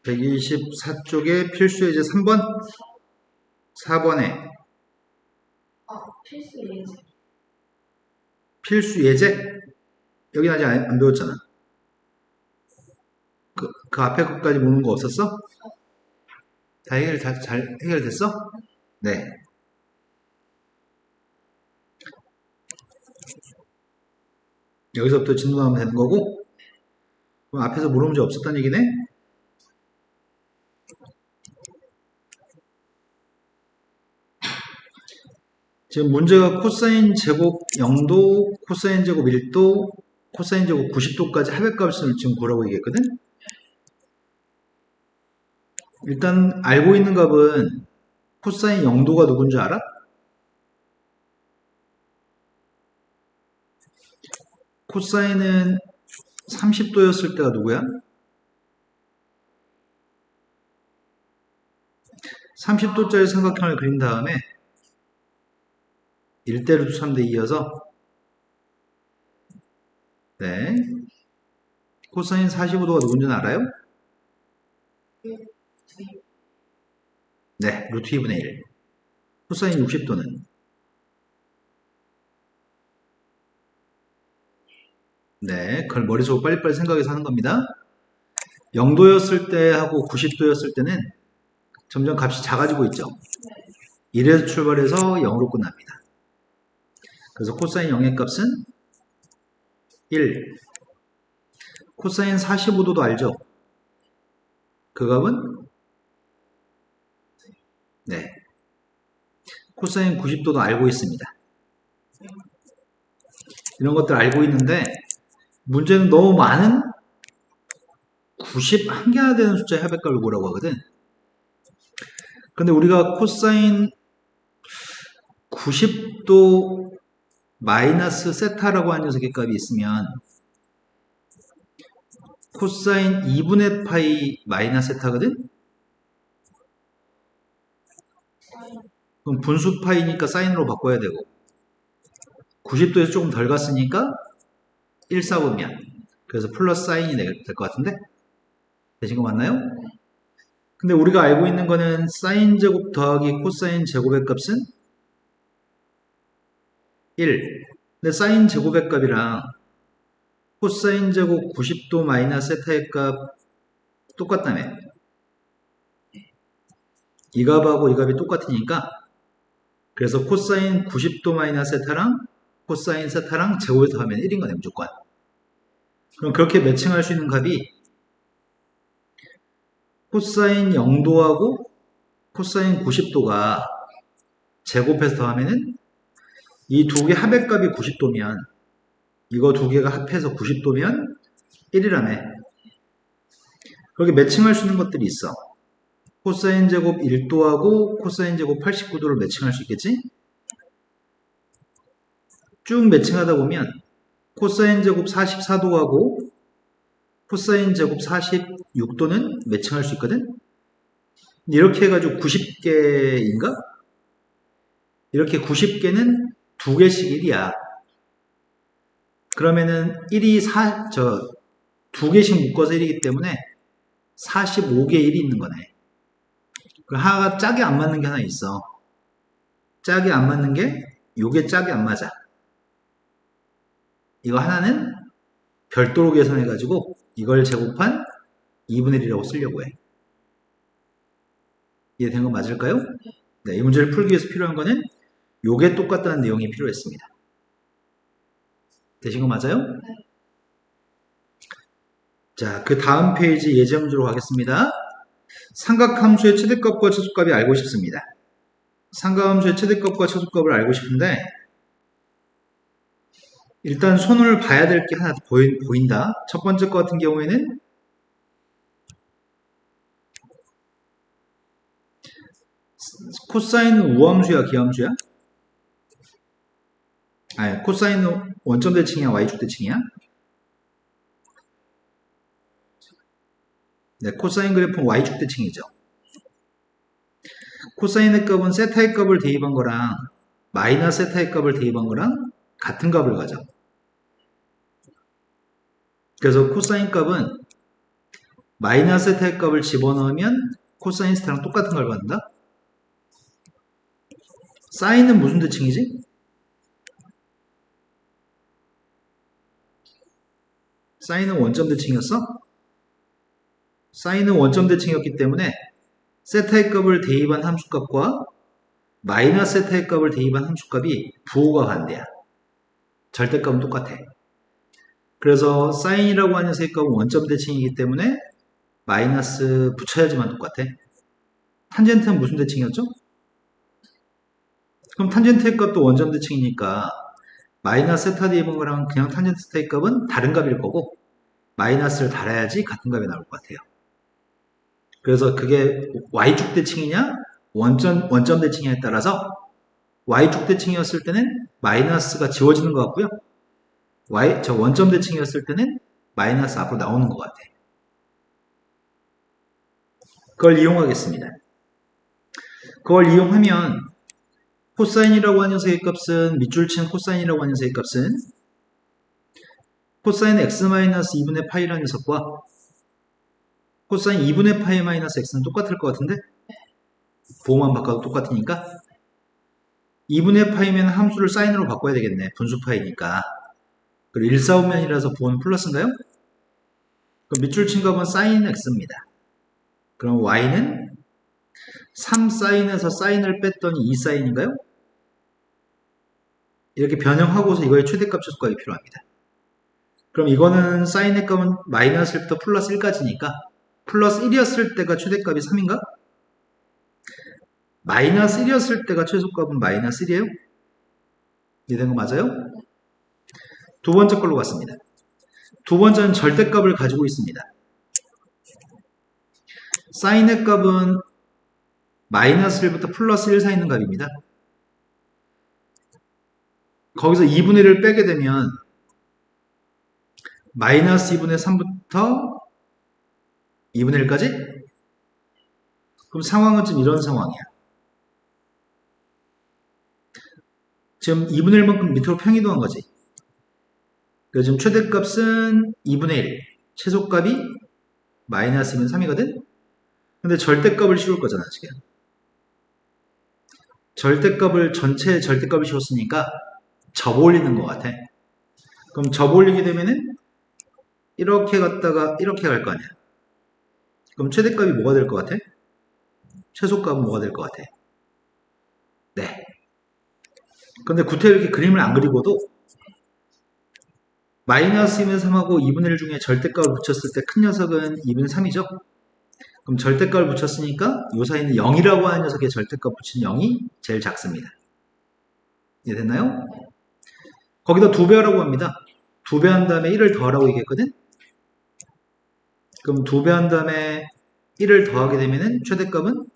124쪽에 필수 예제 3번? 4번에 필수 예제. 필수 예제? 여긴 아직 안 배웠잖아. 그 앞에 것까지 보는 거 없었어? 다 잘 해결됐어? 네. 여기서부터 진도하면 되는 거고, 그럼 앞에서 물어본 문제 없었다는 얘기네? 지금 문제가 코사인 제곱 0도, 코사인 제곱 1도, 코사인 제곱 90도까지 합의값을 지금 구하라고 얘기했거든? 일단 알고 있는 값은 코사인 0도가 누군지 알아? 코사인은 30도였을 때가 누구야? 30도짜리 삼각형을 그린 다음에 1대 루트 3대 2여서 네. 코사인 45도가 누군지는 알아요? 네, 루트 2분의 1. 코사인 60도는 네, 그걸 머릿속으로 빨리빨리 생각해서 하는 겁니다. 0도였을 때하고 90도였을 때는 점점 값이 작아지고 있죠. 1에서 출발해서 0으로 끝납니다. 그래서 코사인 0의 값은 1. 코사인 45도도 알죠? 그 값은 네. 코사인 90도도 알고 있습니다. 이런 것들 알고 있는데 문제는 너무 많은 91개나 되는 숫자의 합의값을 구하라고 하거든. 근데 우리가 코사인 90도 마이너스 세타라고 하는 녀석의 값이 있으면 코사인 2분의 파이 마이너스 세타거든? 그럼 분수 파이니까 사인으로 바꿔야 되고 90도에서 조금 덜 갔으니까 1, 4분면 그래서 플러스 사인이 될 것 같은데? 되신 거 맞나요? 근데 우리가 알고 있는 거는 사인 제곱 더하기 코사인 제곱의 값은 1. 근데 사인 제곱의 값이랑 코사인 제곱 90도 마이너스 세타의 값 똑같다며. 이 값하고 이 값이 똑같으니까 그래서 코사인 90도 마이너스 세타랑 코사인 세타랑 제곱해서 하면 1인 거네 무조건. 그럼 그렇게 매칭할 수 있는 값이 코사인 0도하고 코사인 90도가 제곱해서 더하면은 이 두 개 합의값이 90도면 이거 두 개가 합해서 90도면 1이라며. 그렇게 매칭할 수 있는 것들이 있어. 코사인 제곱 1도하고 코사인 제곱 89도를 매칭할 수 있겠지? 쭉 매칭하다 보면 코사인 제곱 44도하고 코사인 제곱 46도는 매칭할 수 있거든? 이렇게 해가지고 90개인가? 이렇게 90개는 두 개씩 1이야. 그러면은 1이 두 개씩 묶어서 1이기 때문에 45개 1이 있는 거네. 하나가 짝이 안 맞는 게 하나 있어. 짝이 안 맞는 게 요게 짝이 안 맞아. 이거 하나는 별도로 계산해가지고 이걸 제곱한 2분의 1이라고 쓰려고 해. 이해된 거 맞을까요? 네, 이 문제를 풀기 위해서 필요한 거는 요게 똑같다는 내용이 필요했습니다. 되신 거 맞아요? 자, 그 다음 페이지 예제 문제로 가겠습니다. 삼각함수의 최대값과 최소값이 알고 싶습니다. 삼각함수의 최대값과 최소값을 알고 싶은데 일단 손을 봐야 될 게 하나 보인다. 첫 번째 거 같은 경우에는 코사인은 우함수야, 기함수야? 아니, 코사인은 원점 대칭이야, y축 대칭이야? 네, 코사인 그래프는 y축 대칭이죠. 코사인의 값은 세타의 값을 대입한 거랑 마이너스 세타의 값을 대입한 거랑 같은 값을 가져. 그래서 코사인 값은 마이너스 세타의 값을 집어넣으면 코사인 스타랑 똑같은 걸 받는다? 사인은 무슨 대칭이지? 사인은 원점 대칭이었어? 사인은 원점 대칭이었기 때문에 세타의 값을 대입한 함수값과 마이너스 세타의 값을 대입한 함수값이 부호가 반대야. 절대값은 똑같아. 그래서 사인이라고 하는 세값은 원점 대칭이기 때문에 마이너스 붙여야지만 똑같아. 탄젠트는 무슨 대칭이었죠? 그럼 탄젠트의 값도 원점 대칭이니까 마이너스 세타 대입한 거랑 그냥 탄젠트 세타의 값은 다른 값일 거고 마이너스를 달아야지 같은 값이 나올 것 같아요. 그래서 그게 y축 대칭이냐 원점 대칭에 따라서 y축 대칭이었을 때는 마이너스가 지워지는 것 같고요. 원점 대칭이었을 때는 마이너스 앞으로 나오는 것 같아. 그걸 이용하겠습니다. 그걸 이용하면 코사인이라고 하는 녀석의 값은 밑줄 친 코사인이라고 하는 녀석의 값은 코사인 x-2분의 파이라는 녀석과 코사인 2분의 파이 마이너스 x는 똑같을 것 같은데 부호만 바꿔도 똑같으니까 2분의 파이면 함수를 사인으로 바꿔야 되겠네. 분수 파이니까. 그리고 1/4면이라서 부호는 플러스인가요? 그럼 밑줄 친 값은 사인 x입니다. 그럼 y는 3사인에서 사인을 뺐더니 2사인인가요? 이렇게 변형하고서 이거의 최대값 최소값이 필요합니다. 그럼 이거는 사인의 값은 마이너스 1부터 플러스 1까지니까 플러스 1이었을 때가 최대값이 3인가? 마이너스 1이었을 때가 최소값은 마이너스 1이에요? 이해된 거 맞아요? 두 번째 걸로 갔습니다. 두 번째는 절대값을 가지고 있습니다. 사인의 값은 마이너스 1부터 플러스 1 사이 있는 값입니다. 거기서 2분의 1을 빼게 되면 마이너스 2분의 3부터 2분의 1까지? 그럼 상황은 좀 이런 상황이야. 지금 2분의 1만큼 밑으로 평이동한 거지. 그래서 지금 최대값은 2분의 1, 최소값이 마이너스면 3이거든? 근데 절대값을 씌울 거잖아, 지금. 전체 절대값을 씌웠으니까 접올리는 것 같아. 그럼 접올리게 되면은 이렇게 갔다가 이렇게 갈 거 아니야. 그럼 최대값이 뭐가 될 것 같아? 최소값은 뭐가 될 것 같아? 네. 근데 구태 이렇게 그림을 안 그리고도 마이너스 2분의 3하고 2분의 1 중에 절대값을 붙였을 때 큰 녀석은 2분의 3이죠? 그럼 절대값을 붙였으니까 요 사이는 0이라고 하는 녀석의 절대값 붙인 0이 제일 작습니다. 이해됐나요? 거기다 2배 하라고 합니다. 2배 한 다음에 1을 더하라고 얘기했거든? 그럼 2배 한 다음에 1을 더하게 되면은 최대값은?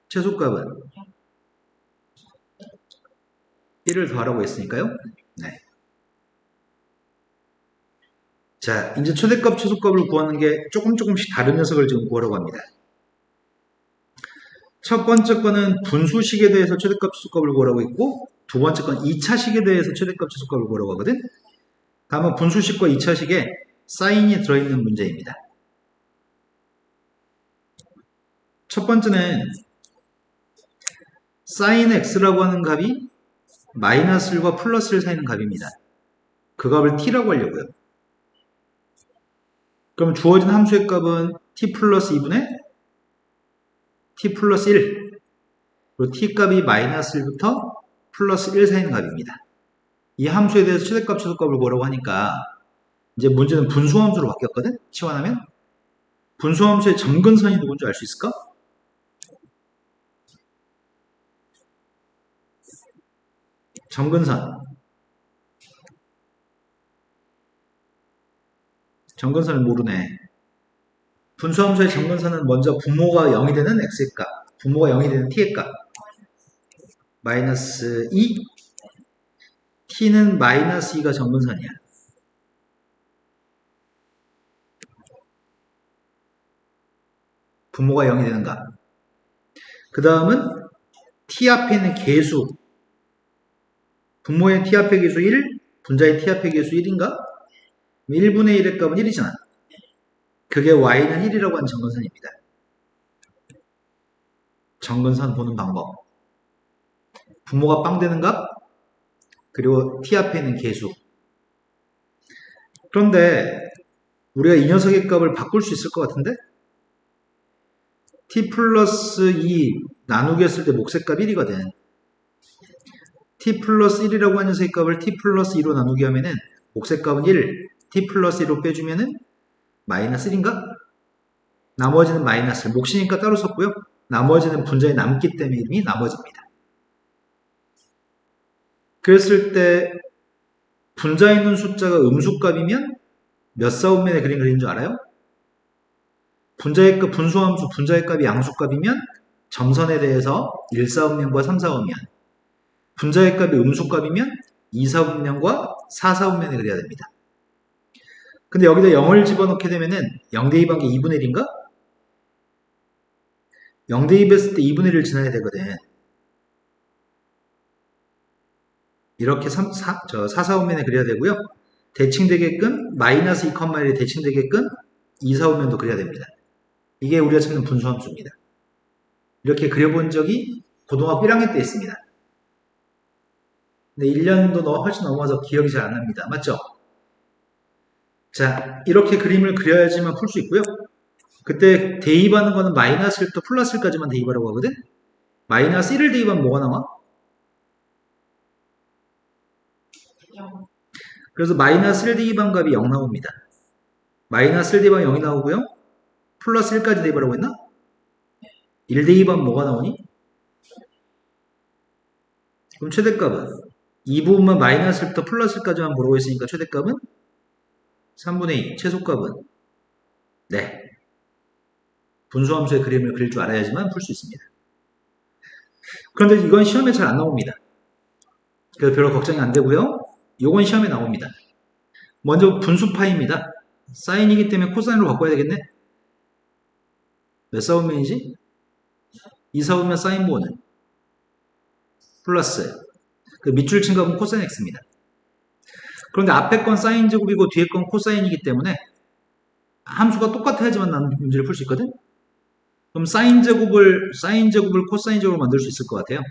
최소값은? 1을 더하라고 했으니까요. 네. 자, 이제 최대값, 최소값을 구하는 게 조금씩 다른 녀석을 지금 구하려고 합니다. 첫 번째 거는 분수식에 대해서 최대값, 최소값을 구하라고 했고, 두 번째 건 2차식에 대해서 최대값, 최소값을 구하라고 하거든? 다음은 분수식과 2차식에 사인이 들어있는 문제입니다. 첫 번째는 사인 x라고 하는 값이 마이너스 1과 플러스 1 사이는 값입니다. 그 값을 t라고 하려고요. 그럼 주어진 함수의 값은 t 플러스 2분의 t 플러스 1 그리고 t 값이 마이너스 1부터 플러스 1 사이는 값입니다. 이 함수에 대해서 최대값, 최소값을 구하라고 하니까 이제 문제는 분수함수로 바뀌었거든? 치환하면 분수함수의 점근선이 누군지 알 수 있을까? 점근선. 점근선을 모르네. 분수함수의 점근선은 먼저 분모가 0이 되는 x의 값, 분모가 0이 되는 t의 값. 마이너스 2, t는 마이너스 2가 점근선이야. 분모가 0이 되는 값. 그 다음은 t 앞에 있는 계수. 분모의 t 앞의 계수 1, 분자의 t 앞의 계수 1인가? 1분의 1의 값은 1이잖아. 그게 y는 1이라고 하는 점근선입니다. 점근선 보는 방법. 분모가 빵 되는 값, 그리고 t 앞에 있는 계수. 그런데 우리가 이 녀석의 값을 바꿀 수 있을 것 같은데? t 플러스 2 나누기 했을 때 몫의 값 1이거든. t 플러스 1이라고 하는 녀석의 값을 t 플러스 2로 나누기 하면은 몫의 값은 1, t 플러스 2로 빼주면은 마이너스 1인가? 나머지는 마이너스, 몫이니까 따로 썼고요. 나머지는 분자에 남기 때문에 이름이 나머지입니다. 그랬을 때 분자에 있는 숫자가 음수값이면 몇 사분면의 그림 그리는 줄 알아요? 분자의 값, 분수함수, 분자의 값이 양수값이면 점선에 대해서 1사분면과 3사분면, 분자의 값이 음수값이면 2사분면과 4사분면을 그려야 됩니다. 근데 여기다 0을 집어넣게 되면은 0대2 관계 2분의 1인가? 0대2 했을 때 2분의 1을 지나야 되거든. 이렇게 4사분면에 그려야 되고요. 대칭되게끔 마이너스 2,1이 대칭되게끔 2사분면도 그려야 됩니다. 이게 우리가 찾는 분수함수입니다. 이렇게 그려본 적이 고등학교 1학년 때 있습니다. 근데 1년도 훨씬 넘어서 기억이 잘 안 납니다. 맞죠? 자, 이렇게 그림을 그려야지만 풀 수 있고요. 그때 대입하는 거는 마이너스 1부터 플러스 1까지만 대입하라고 하거든? 마이너스 1을 대입하면 뭐가 나와? 0. 그래서 마이너스 1 대입한 값이 0 나옵니다. 마이너스 1 대입하면 0이 나오고요. 플러스 1까지 대입하라고 했나? 1 대입하면 뭐가 나오니? 그럼 최대값은? 이 부분만 마이너스 1부터 플러스 1까지만 보라고 했으니까 최대값은? 3분의 2. 최소값은? 네. 분수함수의 그림을 그릴 줄 알아야지만 풀 수 있습니다. 그런데 이건 시험에 잘 안 나옵니다. 그래서 별로 걱정이 안 되고요. 이건 시험에 나옵니다. 먼저 분수파입니다. 사인이기 때문에 코사인으로 바꿔야 되겠네. 몇 사분면이지? 2사분면 사인 보호는 플러스 그 밑줄 친 값은 코사인 x입니다. 그런데 앞에 건 사인 제곱이고 뒤에 건 코사인이기 때문에 함수가 똑같아야지만 나는 문제를 풀 수 있거든. 그럼 사인 제곱을 코사인 제곱으로 만들 수 있을 것 같아요.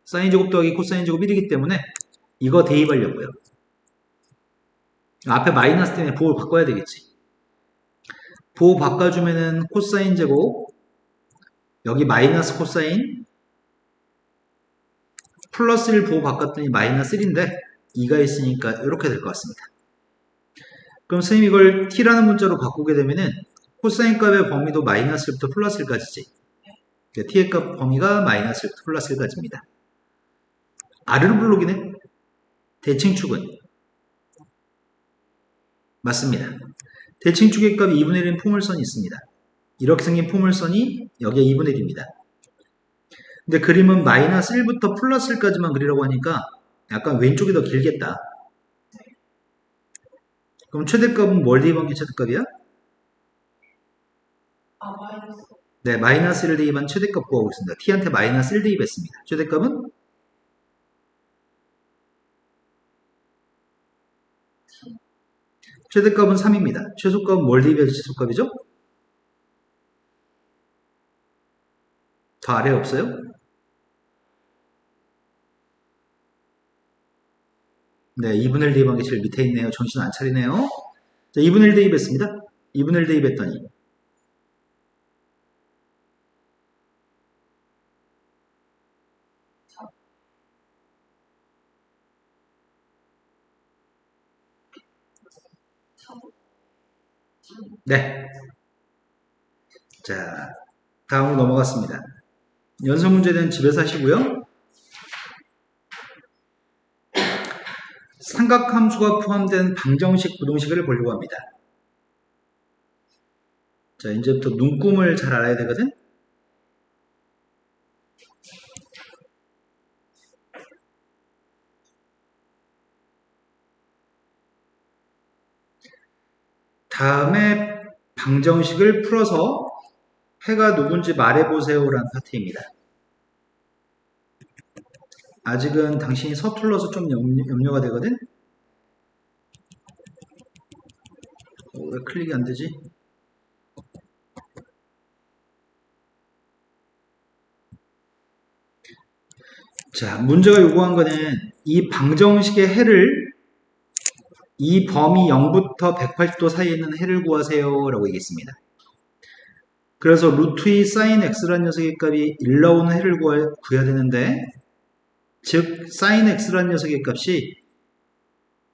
사인 제곱 더하기 코사인 제곱 1이기 때문에 이거 대입하려고요. 앞에 마이너스 때문에 보호 바꿔야 되겠지. 보호 바꿔주면은 코사인 제곱 여기 마이너스 코사인 플러스 1 보호 바꿨더니 마이너스 1인데 2가 있으니까 이렇게 될 것 같습니다. 그럼 선생님 이걸 t라는 문자로 바꾸게 되면은 코사인 값의 범위도 마이너스 1부터 플러스 1까지지. 그러니까 t의 값 범위가 마이너스 1부터 플러스 1까지입니다. R을 블록이네. 대칭축은 맞습니다. 대칭축의 값이 2분의 1인 포물선이 있습니다. 이렇게 생긴 포물선이 여기에 2분의 1입니다. 근데 그림은 마이너스 1부터 플러스 1까지만 그리라고 하니까 약간 왼쪽이 더 길겠다. 그럼 최대값은 뭘 대입한 게 최대값이야? 마이너스. 네, 마이너스 1을 대입한 최대값 구하고 있습니다. t한테 마이너스 1 대입했습니다. 최대값은? 최대값은 3입니다. 최소값은 뭘 대입해서 최소값이죠? 더 아래 없어요? 네, 2분의 1 대입한 게 제일 밑에 있네요. 정신 안 차리네요. 자, 2분의 1 대입했습니다. 2분의 1 대입했더니 네. 자, 다음으로 넘어갔습니다. 연속 문제는 집에서 하시고요. 삼각함수가 포함된 방정식, 부등식을 보려고 합니다. 자, 이제부터 눈금을 잘 알아야 되거든? 다음에 방정식을 풀어서 해가 누군지 말해보세요라는 파트입니다. 아직은 당신이 서툴러서 좀 염려가 되거든? 왜 클릭이 안 되지? 자, 문제가 요구한 거는 이 방정식의 해를 이 범위 0부터 180도 사이에 있는 해를 구하세요 라고 얘기했습니다. 그래서 루트 2 sin x라는 녀석의 값이 1 나오는 해를 구해야 되는데, 즉 sin x라는 녀석의 값이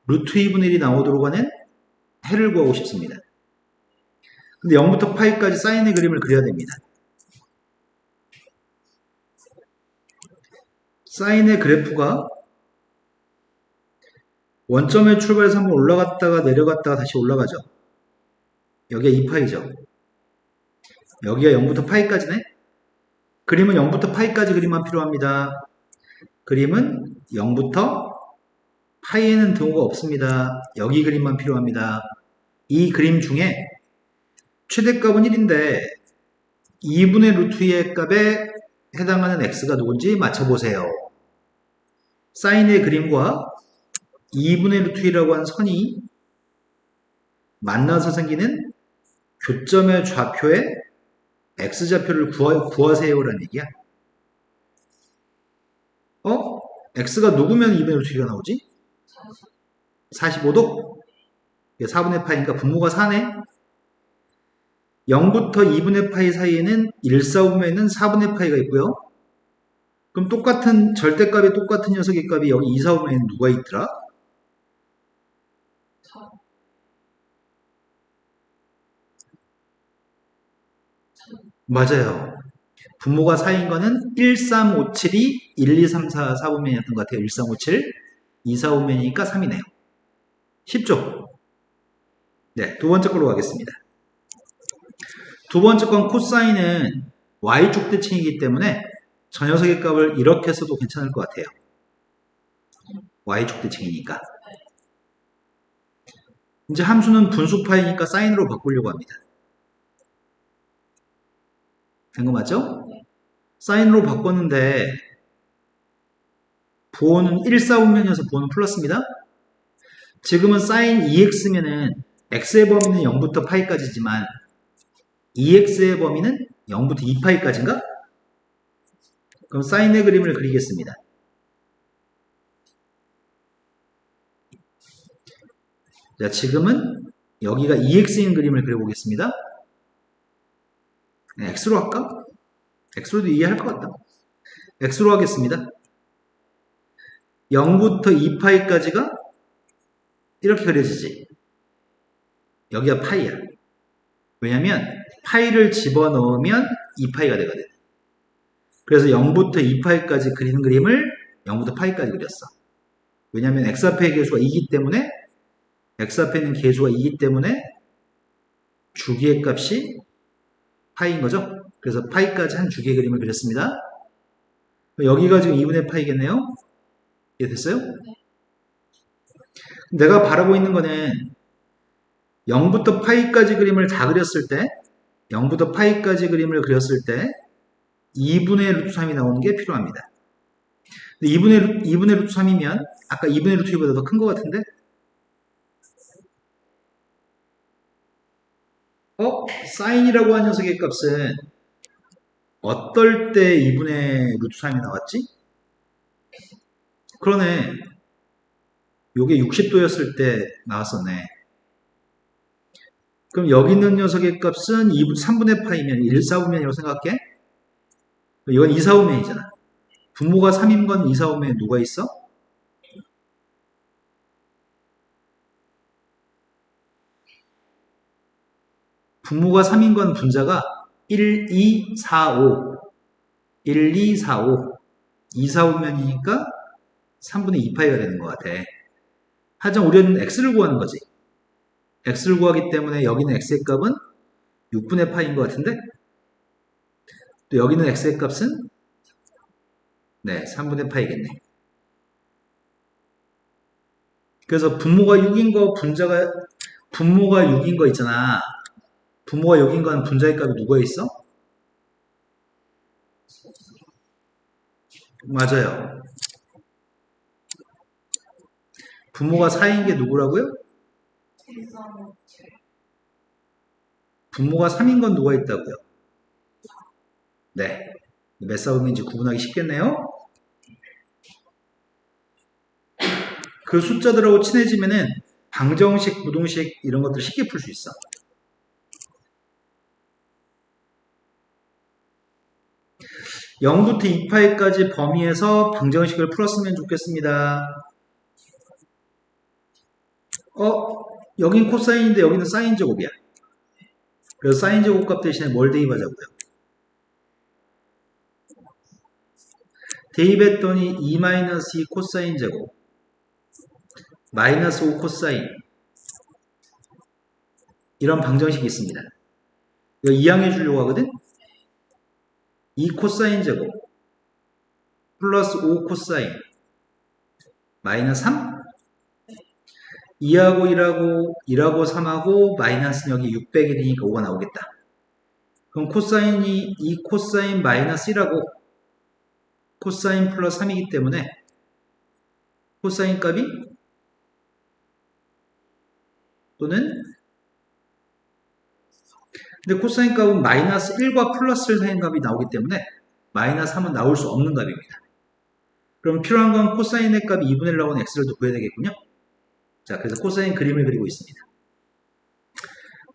루트 2분의 1이 나오도록 하는 해를 구하고 싶습니다. 근데 0부터 파이까지 사인의 그림을 그려야 됩니다. 사인의 그래프가 원점에 출발해서 한번 올라갔다가 내려갔다가 다시 올라가죠. 여기가 2파이죠. 여기가 0부터 파이까지네. 그림은 0부터 파이까지 그림만 필요합니다. 그림은 0부터 파이에는 등호가 없습니다. 여기 그림만 필요합니다. 이 그림 중에 최대값은 1인데 2분의 루트 2의 값에 해당하는 x가 누군지 맞춰보세요. 사인의 그림과 2분의 루트 2라고 하는 선이 만나서 생기는 교점의 좌표의 x좌표를 구하세요라는 얘기야. x가 누구면 2분의 루트 2가 나오지? 45도? 4분의 파이니까 분모가 4네. 0부터 2분의 파이 사이에는 1,4분면은 4분의 파이가 있고요. 그럼 똑같은 절대값이 똑같은 녀석의 값이 여기 2, 4분면에는 누가 있더라? 맞아요. 분모가 4인 거는 1, 3, 5, 7이 1, 2, 3, 4, 4분면이었던 것 같아요. 1, 3, 5, 7, 2, 4분면이니까 3이네요. 쉽죠? 네, 두 번째 걸로 가겠습니다. 두 번째 건 코사인은 y축 대칭이기 때문에 저 녀석의 값을 이렇게 써도 괜찮을 것 같아요. y축 대칭이니까. 이제 함수는 분수파이니까 사인으로 바꾸려고 합니다. 된 거 맞죠? 사인으로 바꿨는데 부호는 1, 4분면이어서 부호는 플러스입니다. 지금은 사인 2x면은 x의 범위는 0부터 파이까지지만 2x의 범위는 0부터 2파이까지인가? 그럼 사인의 그림을 그리겠습니다. 자, 지금은 여기가 2x인 그림을 그려보겠습니다. 네, x로 할까? x로도 이해할 것 같다. x로 하겠습니다. 0부터 2파이까지가 이렇게 그려지지. 여기가 파이야. 왜냐면 파이를 집어넣으면 2파이가 되거든. 그래서 0부터 2파이까지 그리는 그림을 0부터 파이까지 그렸어. 왜냐면 x 앞에 계수가 2기 때문에 x 앞에 있는 계수가 2기 때문에 주기의 값이 파이인 거죠. 그래서 파이까지 한 주기의 그림을 그렸습니다. 여기가 지금 2분의 파이겠네요. 이해됐어요? 내가 바라고 있는 거는 0부터 파이까지 그림을 다 그렸을 때 0부터 파이까지 그림을 그렸을 때 2분의 루트 3이 나오는 게 필요합니다. 2분의 루트 3이면 아까 2분의 루트 2보다 더 큰 것 같은데? 사인이라고 하는 녀석의 값은 어떨 때 2분의 루트 3이 나왔지? 그러네. 요게 60도였을 때 나왔었네. 그럼 여기 있는 녀석의 값은 3분의 파이면 1, 4분면이라고 생각해? 이건 2, 4분면이잖아. 분모가 3인 건 2, 4분면에 누가 있어? 분모가 3인 건 분자가 1, 2, 4, 5. 1, 2, 4, 5. 2, 4분면이니까 3분의 2파이가 되는 것 같아. 하지만 우리는 x를 구하는 거지. x를 구하기 때문에 여기는 x의 값은 6분의 파이인 것 같은데? 또 여기는 x의 값은 네, 3분의 파이겠네. 그래서 분모가 6인 거 분모가 6인 거 있잖아. 분모가 6인 건 분자의 값이 누가 있어? 맞아요. 분모가 4인 게 누구라고요? 분모가 3인 건 누가 있다고요? 네. 몇 사분인지 구분하기 쉽겠네요. 그 숫자들하고 친해지면은 방정식, 부등식 이런 것들 쉽게 풀 수 있어. (0부터 2파이까지) 범위에서 방정식을 풀었으면 좋겠습니다. 여긴 코사인인데 여기는 사인 제곱이야. 그래서 사인 제곱값 대신에 뭘 대입하자고요? 대입했더니 2-2 코사인 제곱 마이너스 5 코사인 이런 방정식이 있습니다. 이거 이항해 주려고 하거든? 2 코사인 제곱 플러스 5 코사인 마이너스 3 2하고 1하고 3하고 마이너스는 여기 600이 되니까 5가 나오겠다. 그럼 코사인이 2 코사인 마이너스 1하고 코사인 플러스 3이기 때문에 코사인 값이 또는 근데 코사인 값은 마이너스 1과 플러스 1 사이의 값이 나오기 때문에 마이너스 3은 나올 수 없는 값입니다. 그럼 필요한 건 코사인의 값이 2분의 1라고 하는 x를 구해야 되겠군요. 자, 그래서 코사인 그림을 그리고 있습니다.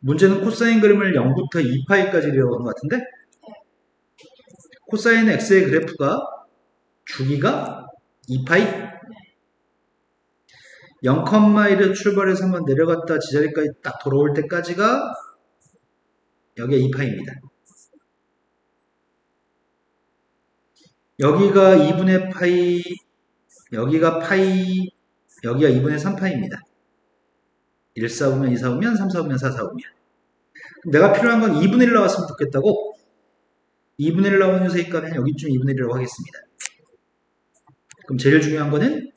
문제는 코사인 그림을 0부터 2파이까지 그려온 것 같은데 코사인 x의 그래프가 주기가 2파이 0,1을 출발해서 한번 내려갔다 지자리까지 딱 돌아올 때까지가 여기가 2파이입니다. 여기가 2분의 파이, 여기가 파이, 여기가 2분의 3파이입니다. 1 4보면 2 4보면 3 4보면 4 4보면 내가 필요한 건 2분의 1 나왔으면 좋겠다고 2분의 1 나오는 녀석의 값은 여기쯤 2분의 1이라고 하겠습니다. 그럼 제일 중요한 거는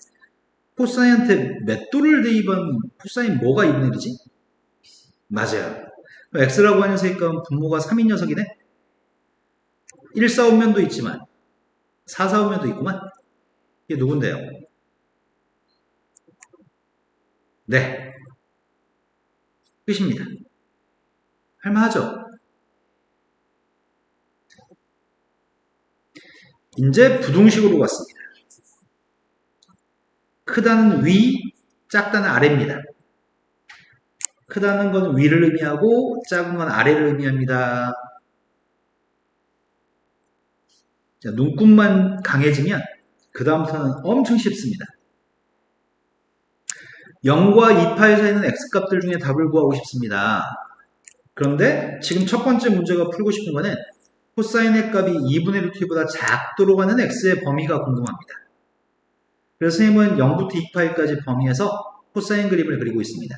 코사인한테 몇 도를 대입한 코사인 뭐가 2분의 1이지? 맞아요. x라고 하는 녀석의 값은 분모가 3인 녀석이네. 1 4오면도 있지만 4 4오면도 있구만. 이게 누군데요? 네. 끝입니다. 할만하죠? 이제 부등식으로 왔습니다. 크다는 위, 작다는 아래입니다. 크다는 건 위를 의미하고 작은 건 아래를 의미합니다. 자, 눈금만 강해지면 그 다음부터는 엄청 쉽습니다. 0과 2파이 사이는 x값들 중에 답을 구하고 싶습니다. 그런데 지금 첫 번째 문제가 풀고 싶은 거는 코사인의 값이 2분의 루트보다 작도록 하는 x의 범위가 궁금합니다. 그래서 선생님은 0부터 2파이까지 범위에서 코사인 그림을 그리고 있습니다.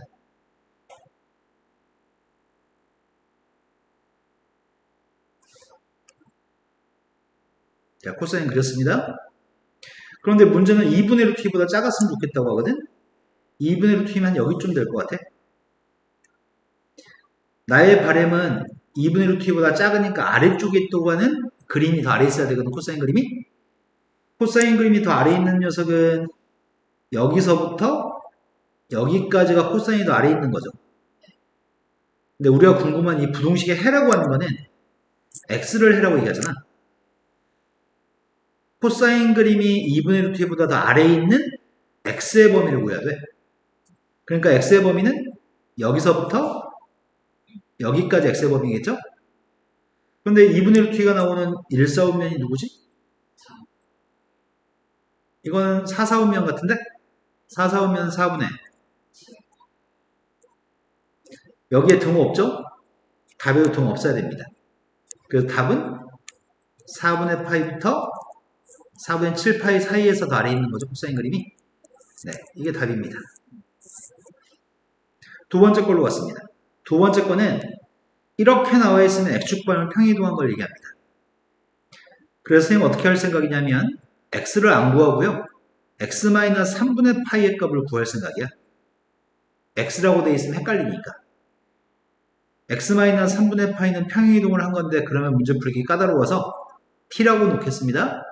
자, 코사인 그렸습니다. 그런데 문제는 2분의 루트 2보다 작았으면 좋겠다고 하거든? 2분의 루트 2면 여기쯤 될 것 같아. 나의 바램은 2분의 루트 2보다 작으니까 아래쪽에 있다고 하는 그림이 더 아래에 있어야 되거든, 코사인 그림이. 코사인 그림이 더 아래에 있는 녀석은 여기서부터 여기까지가 코사인이 더 아래에 있는 거죠. 근데 우리가 궁금한 이 부등식의 해라고 하는 거는 x를 해라고 얘기하잖아. 코사인 그림이 2분의 루트 2보다 더 아래에 있는 x의 범위를 구해야 돼. 그러니까 x의 범위는 여기서부터 여기까지 x의 범위겠죠? 그런데 2분의 루트 2가 나오는 1, 4분면이 누구지? 이건 4, 4분면 같은데? 4, 4분면 4분의 여기에 등 없죠? 답에도 등 없어야 됩니다. 그래서 답은 4분의 파이부터 4분의 7파이 사이에서 더 아래에 있는 거죠, 코사인 그림이. 네, 이게 답입니다. 두 번째 걸로 왔습니다. 두 번째 거는 이렇게 나와 있으면 x축방을 평이동한 걸 얘기합니다. 그래서 선생님 어떻게 할 생각이냐면 x를 안 구하고요. x-3분의 파이의 값을 구할 생각이야. x라고 되어 있으면 헷갈리니까. x-3분의 파이는 평행이동을 한 건데 그러면 문제 풀기 까다로워서 t라고 놓겠습니다.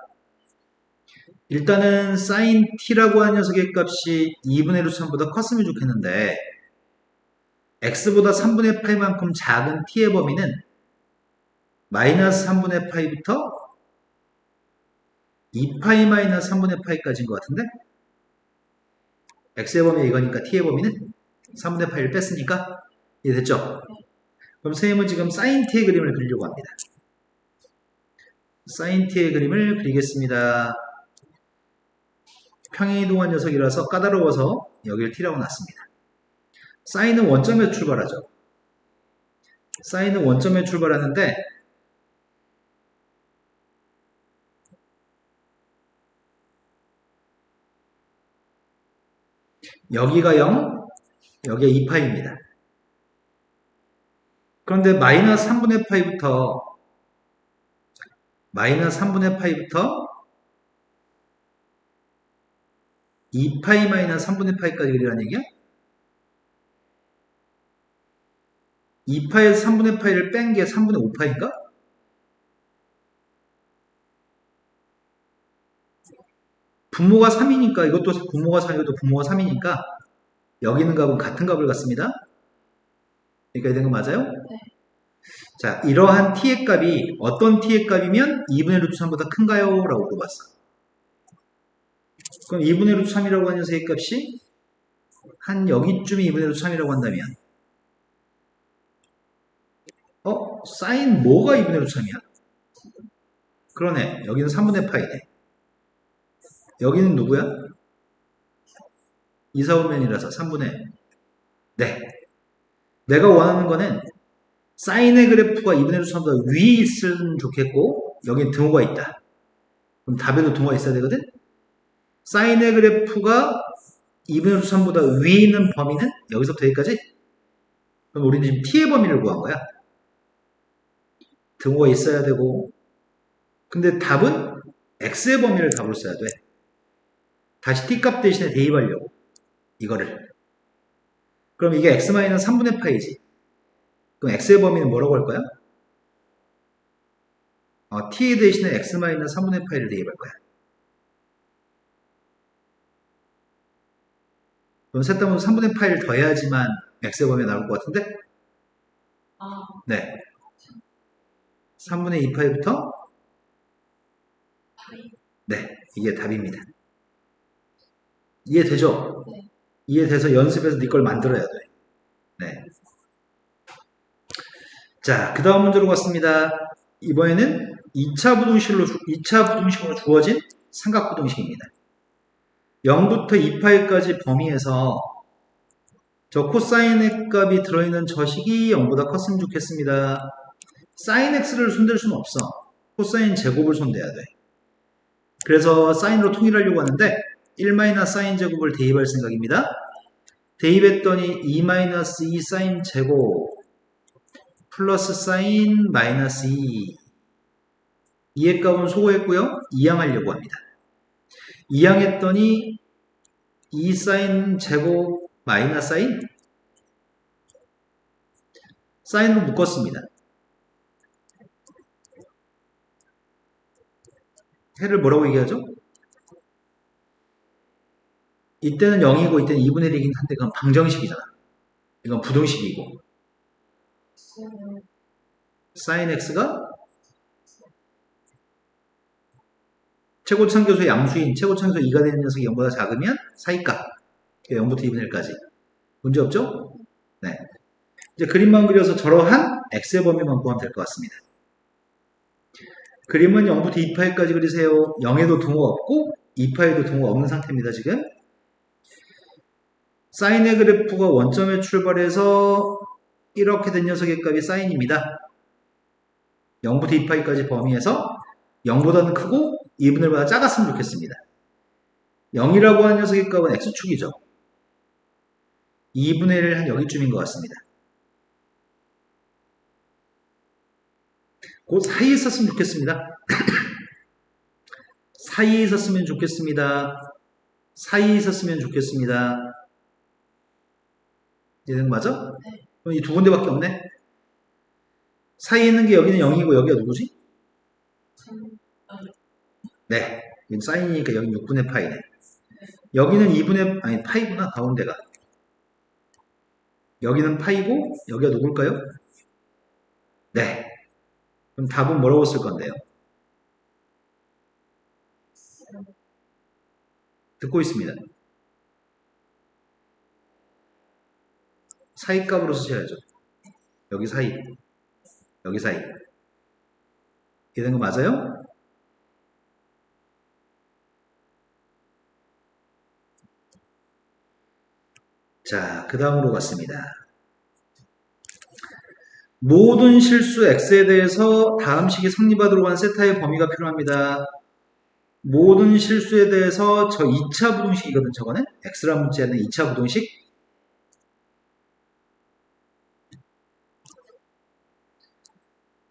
일단은 sin t라고 하는 녀석의 값이 2분의 루트 3보다 컸으면 좋겠는데 x보다 3분의 파이만큼 작은 t의 범위는 마이너스 3분의 파이부터 2파이 마이너스 3분의 파이까지인 것 같은데 x의 범위가 이거니까 t의 범위는 3분의 파이를 뺐으니까 이해됐죠? 그럼 선생님은 지금 사인 t의 그림을 그리려고 합니다. 사인 t의 그림을 그리겠습니다. 평행이동한 녀석이라서 까다로워서 여기를 t라고 놨습니다. 사인은 원점에 출발하죠. 사인은 원점에 출발하는데 여기가 0, 여기가 2파입니다. 그런데 마이너스 3분의 파이부터 2파이 마이너스 3분의 파이까지 그리라는 얘기야? 2파에서 3분의 파이를 뺀 게 3분의 5파인가? 분모가 3이니까 이것도 분모가 3, 이것도 분모가 3이니까 여기 있는 값은 같은 값을 갖습니다. 여기까지 된 거 맞아요? 네. 자, 이러한 t의 값이 어떤 t의 값이면 2분의 루트 3보다 큰가요? 라고 물어봤어. 그럼 2분의 루트 3이라고 하는 녀석의 값이 한 여기쯤이 2분의 루트 3이라고 한다면 사인 뭐가 2분의 루트 3이야? 그러네. 여기는 3분의 파이네. 여기는 누구야? 2, 4분면이라서 3분의 네. 내가 원하는 거는 사인의 그래프가 2분의 루트 3보다 위에 있으면 좋겠고 여기는 등호가 있다. 그럼 답에도 등호가 있어야 되거든? 사인의 그래프가 2분의 루트 3보다 위에 있는 범위는 여기서부터 여기까지? 그럼 우리는 지금 t의 범위를 구한 거야. 등호가 있어야 되고 근데 답은 x의 범위를 답으로 써야 돼. 다시 t값 대신에 대입하려고 이거를. 그럼 이게 x-3분의 파이지. 그럼 x의 범위는 뭐라고 할 거야? t 대신에 x-3분의 파이를 대입할 거야. 그럼 셋 다 모두 3분의 파이를 더해야지만 x의 범위가 나올 것 같은데? 아, 네. 3분의 2파이부터 파이. 네, 이게 답입니다. 이해되죠? 네. 이해돼서 연습해서 네 걸 만들어야 돼. 네. 자, 그 다음 문제로 갔습니다. 이번에는 2차 부등식으로 주어진 삼각부등식입니다. 0부터 2파이까지 범위에서 저 코사인의 값이 들어있는 저 식이 0보다 컸으면 좋겠습니다. 사인 x를 손댈 수는 없어. 코사인 제곱을 손대야 돼. 그래서 사인으로 통일하려고 하는데 1- 사인 제곱을 대입할 생각입니다. 대입했더니 2-2 사인 제곱 플러스 사인 마이너스 2 2의 값은 소거했고요. 이항하려고 합니다. 이항했더니 2 사인 제곱 마이너스 사인 사인으로 묶었습니다. 해를 뭐라고 얘기하죠? 이때는 0이고 이때는 2분의 1이긴 한데 그건 방정식이잖아. 이건 부등식이고 사인 x가 최고차함계수의 양수인 최고차함계수 2가 되는 녀석이 0보다 작으면 사이값 0부터 2분의 1까지 문제 없죠? 네. 이제 그림만 그려서 저러한 x의 범위만 구하면 될 것 같습니다. 그림은 0부터 2파이까지 그리세요. 0에도 등호 없고 2파에도 등호 없는 상태입니다. 지금 사인의 그래프가 원점에 출발해서 이렇게 된 녀석의 값이 사인입니다. 0부터 2파이까지 범위에서 0보다는 크고 2분의 1보다 작았으면 좋겠습니다. 0이라고 하는 녀석의 값은 x축이죠. 2분의 1 한 여기쯤인 것 같습니다. 그 사이에 있었으면 좋겠습니다. 사이에 있었으면 좋겠습니다. 사이에 있었으면 좋겠습니다. 이해된 거 맞아? 네. 그럼 이 두 군데밖에 없네? 사이에 있는 게 여기는 0이고 여기가 누구지? 네. 여기 사인이니까 여기 6분의 파이네. 여기는 2분의, 아니, 파이구나, 가운데가. 여기는 파이고, 여기가 누굴까요? 네. 그럼 답은 뭐라고 쓸 건데요? 듣고 있습니다. 사이값으로 쓰셔야죠. 여기 사이, 여기 사이. 이렇게 된 거 맞아요? 자, 그 다음으로 갔습니다. 모든 실수 x에 대해서 다음 식이 성립하도록 한 세타의 범위가 필요합니다. 모든 실수에 대해서 저 2차 부등식이거든, 저거는. x라는 문자는 2차 부등식.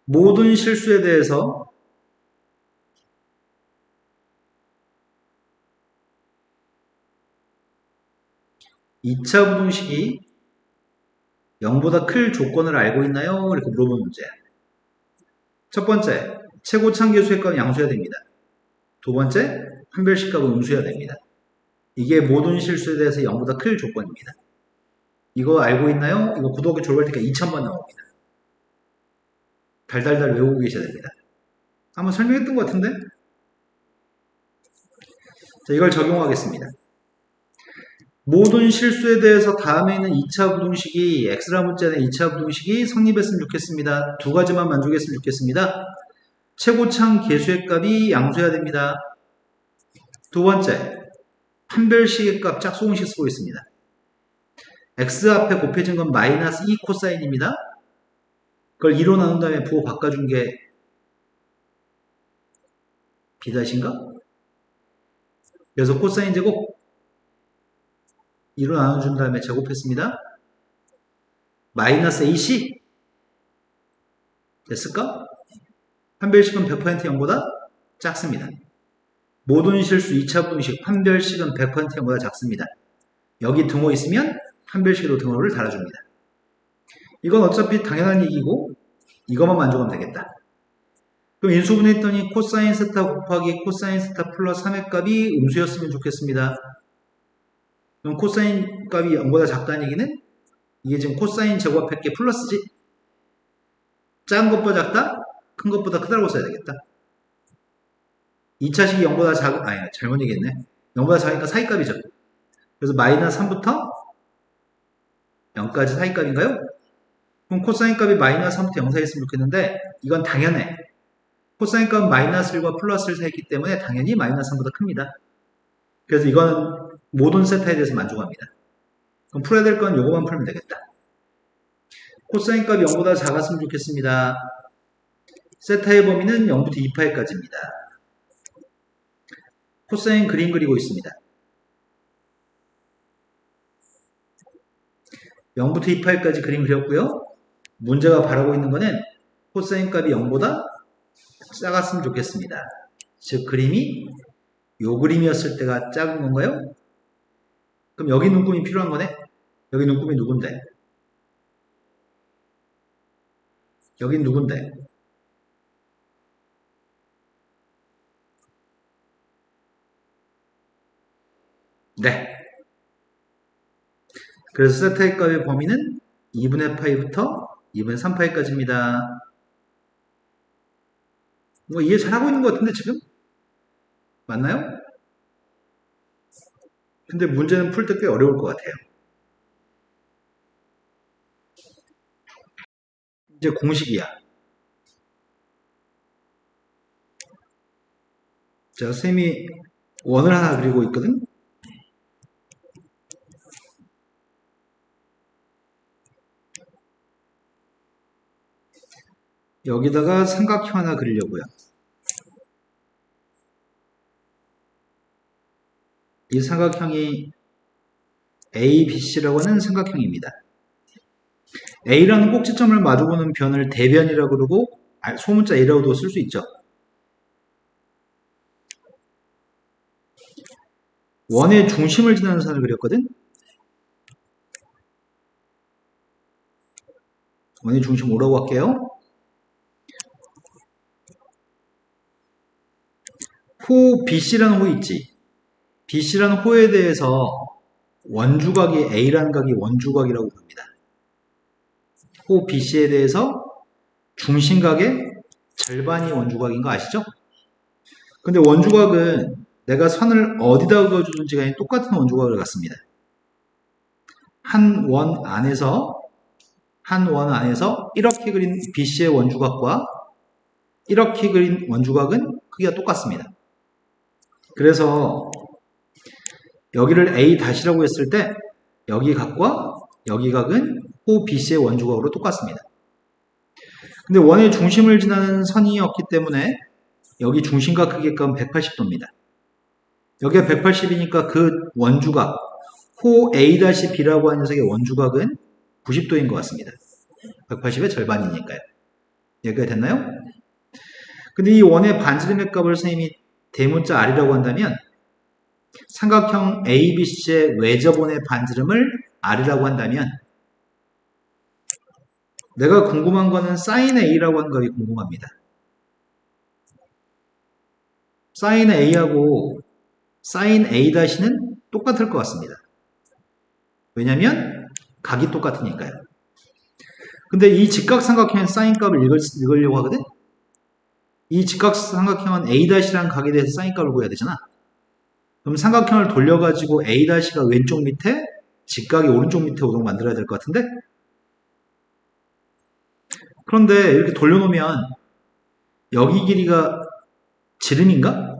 모든 실수에 대해서 2차 부등식이 0보다 클 조건을 알고 있나요? 이렇게 물어보는 문제야. 첫 번째, 최고참 계수의 값은 양수해야 됩니다. 두 번째, 판별식 값은 음수해야 됩니다. 이게 모든 실수에 대해서 0보다 클 조건입니다. 이거 알고 있나요? 이거 고등학교 졸업할 때까지 2000번 나옵니다. 달달달 외우고 계셔야 됩니다. 한번 설명했던 것 같은데? 자, 이걸 적용하겠습니다. 모든 실수에 대해서 다음에 있는 2차 부등식이 x라 문자는 2차 부등식이 성립했으면 좋겠습니다. 두 가지만 만족했으면 좋겠습니다. 최고참 계수의 값이 양수해야 됩니다. 두 번째, 판별식의 값 짝수공식 쓰고 있습니다. x 앞에 곱해진 건 마이너스 2 코사인입니다. 그걸 2로 나눈 다음에 부호 바꿔준 게 비다신가? 그래서 코사인 제곱 2로 나눠준 다음에 제곱했습니다. 마이너스 AC 됐을까? 판별식은 100% 0보다 작습니다. 모든 실수 2차 분식 판별식은 100% 0보다 작습니다. 여기 등호 있으면 판별식에도 등호를 달아줍니다. 이건 어차피 당연한 얘기고 이것만 만족하면 되겠다. 그럼 인수분해했더니 코사인 세타 곱하기 코사인 세타 플러스 3의 값이 음수였으면 좋겠습니다. 그럼 코사인 값이 0보다 작다는 얘기는 이게 지금 코사인 제곱합할 게 플러스지? 작은 것보다 작다? 큰 것보다 크다고 써야 되겠다. 2차식이 0보다 작은, 아니, 잘못 얘기했네. 0보다 작으니까 사이값이죠. 그래서 마이너스 3부터 0까지 사이값인가요? 그럼 코사인 값이 마이너스 3부터 0 사이였으면 좋겠는데, 이건 당연해. 코사인 값은 마이너스 1과 플러스 1 사이였기 때문에 당연히 마이너스 3보다 큽니다. 그래서 이거는 모든 세타에 대해서 만족합니다. 그럼 풀어야 될 건 요거만 풀면 되겠다. 코사인 값이 0보다 작았으면 좋겠습니다. 세타의 범위는 0부터 2파이까지입니다. 코사인 그림 그리고 있습니다. 0부터 2파이까지 그림 그렸고요. 문제가 바라고 있는 거는 코사인 값이 0보다 작았으면 좋겠습니다. 즉 그림이 요 그림이었을 때가 작은 건가요? 그럼 여기 눈금이 필요한 거네? 여기 눈금이 누군데? 여긴 누군데? 네. 그래서 세타의 값의 범위는 2분의 파이부터 2분의 3파이까지입니다. 뭐 이해 잘하고 있는 것 같은데 지금? 맞나요? 근데 문제는 풀 때 꽤 어려울 것 같아요. 이제 공식이야. 자, 쌤이 원을 하나 그리고 있거든? 여기다가 삼각형 하나 그리려고요. 이 삼각형이 ABC라고 하는 삼각형입니다. A라는 꼭지점을 마주보는 변을 대변이라고 그러고 소문자 A라고도 쓸 수 있죠. 원의 중심을 지나는 선을 그렸거든. 원의 중심 오라고 할게요. 호 BC라는 호 있지. BC라는 호에 대해서 원주각이 A라는 각이 원주각이라고 부릅니다. 호 BC에 대해서 중심각의 절반이 원주각인 거 아시죠? 근데 원주각은 내가 선을 어디다 그어주든지 간에 똑같은 원주각을 갖습니다. 한 원 안에서 한 원 안에서 이렇게 그린 BC의 원주각과 이렇게 그린 원주각은 크기가 똑같습니다. 그래서 여기를 A-라고 했을 때 여기 각과 여기 각은 호 BC의 원주각으로 똑같습니다. 근데 원의 중심을 지나는 선이었기 때문에 여기 중심과 크기 값은 180도입니다. 여기가 180이니까 그 원주각 호 A-B라고 하는 녀석의 원주각은 90도인 것 같습니다. 180의 절반이니까요. 여기가 됐나요? 근데 이 원의 반지름의 값을 선생님이 대문자 R이라고 한다면 삼각형 ABC의 외접원의 반지름을 R이라고 한다면 내가 궁금한 거는 sin A라고 하는 값이 궁금합니다. sin A하고 sin A-는 똑같을 것 같습니다. 왜냐면 각이 똑같으니까요. 근데 이 직각삼각형의 sin 값을 읽으려고 하거든? 이 직각삼각형은 A-라는 각에 대해서 sin 값을 구해야 되잖아. 그럼 삼각형을 돌려가지고 A-가 왼쪽 밑에 직각이 오른쪽 밑에 오도록 만들어야 될 것 같은데? 그런데 이렇게 돌려놓으면 여기 길이가 지름인가?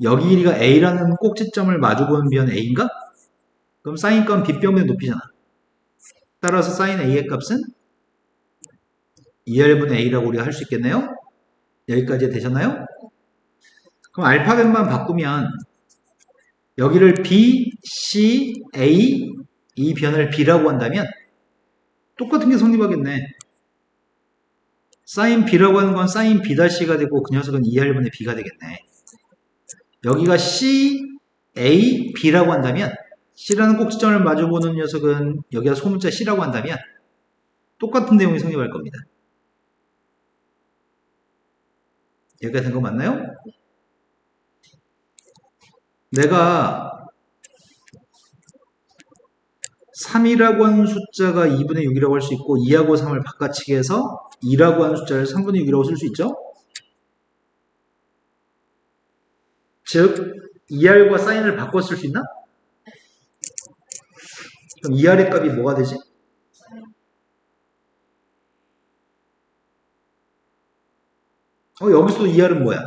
여기 길이가 A라는 꼭지점을 마주보는 비는 A인가? 그럼 sin 값은 빗변의 높이잖아. 따라서 sin A의 값은 2R분의 A라고 우리가 할 수 있겠네요? 여기까지 되셨나요? 그럼 알파벳만 바꾸면 여기를 B, C, A 이 변을 B라고 한다면 똑같은 게 성립하겠네. sin B라고 하는 건 sin B-가 되고 그 녀석은 2R분의 B가 되겠네. 여기가 C, A, B라고 한다면 C라는 꼭지점을 마주보는 녀석은 여기가 소문자 C라고 한다면 똑같은 내용이 성립할 겁니다. 여기가 된 거 맞나요? 내가 3이라고 하는 숫자가 2분의 6이라고 할 수 있고 2하고 3을 바꿔치기 해서 2라고 하는 숫자를 3분의 6이라고 쓸 수 있죠? 즉 2R과 사인을 바꿔 쓸 수 있나? 그럼 2R의 값이 뭐가 되지? 여기서 2R은 뭐야?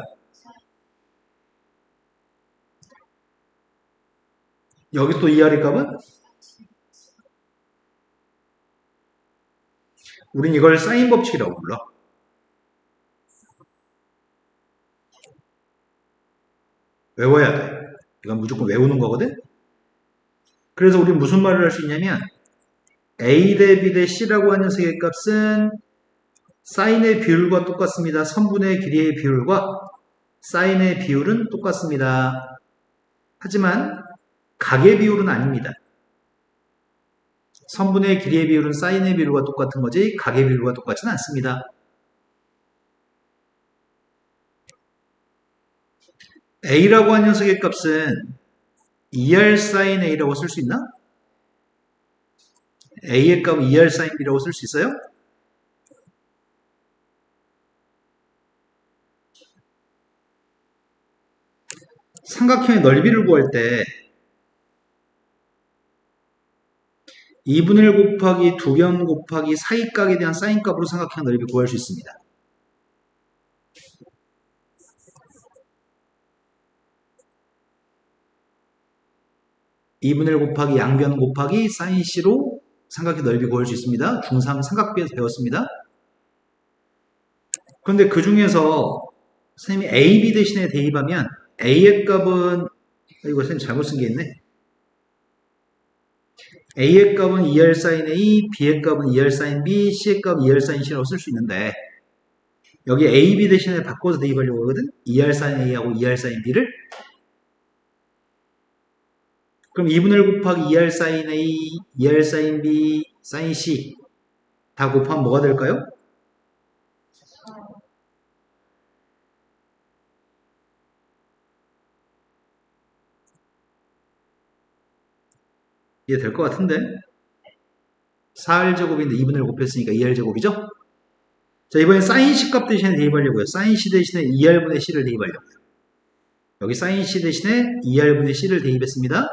여기 또 2R의 값은? 우린 이걸 사인 법칙이라고 불러. 외워야 돼. 이건 무조건 외우는 거거든? 그래서 우린 무슨 말을 할 수 있냐면 A 대 B 대 C라고 하는 녀석의 값은 사인의 비율과 똑같습니다. 선분의 길이의 비율과 사인의 비율은 똑같습니다. 하지만 각의 비율은 아닙니다. 선분의 길이의 비율은 사인의 비율과 똑같은 거지 각의 비율과 똑같지는 않습니다. A라고 하는 녀석의 값은 2R sin A라고 쓸 수 있나? A의 값은 2R sin B라고 쓸 수 있어요? 삼각형의 넓이를 구할 때 2분의 1 곱하기 2변 곱하기 사이각에 대한 사인 값으로 삼각형 넓이 구할 수 있습니다. (2분의 1) 곱하기 양변 곱하기 사인 C로 삼각형 넓이 구할 수 있습니다. 중3 삼각비에서 배웠습니다. 그런데 그 중에서 선생님이 AB 대신에 대입하면 A의 값은 이거 선생님 잘못 쓴 게 있네. A의 값은 2R sin A, B의 값은 2R sin B, C의 값은 2R sin C라고 쓸 수 있는데 여기 A, B 대신에 바꿔서 대입하려고 하거든? 2R sin A하고 2R sin B를 그럼 2분의 1 곱하기 2R sin A, 2R sin B, sin C 다 곱하면 뭐가 될까요? 이해 될 것 같은데 4R제곱인데 2분의 1 곱했으니까 2R제곱이죠? 자, 이번엔 sin C 값 대신에 대입하려고요. sin C 대신에 2R분의 C를 대입하려고요. 여기 sin C 대신에 2R분의 C를 대입했습니다.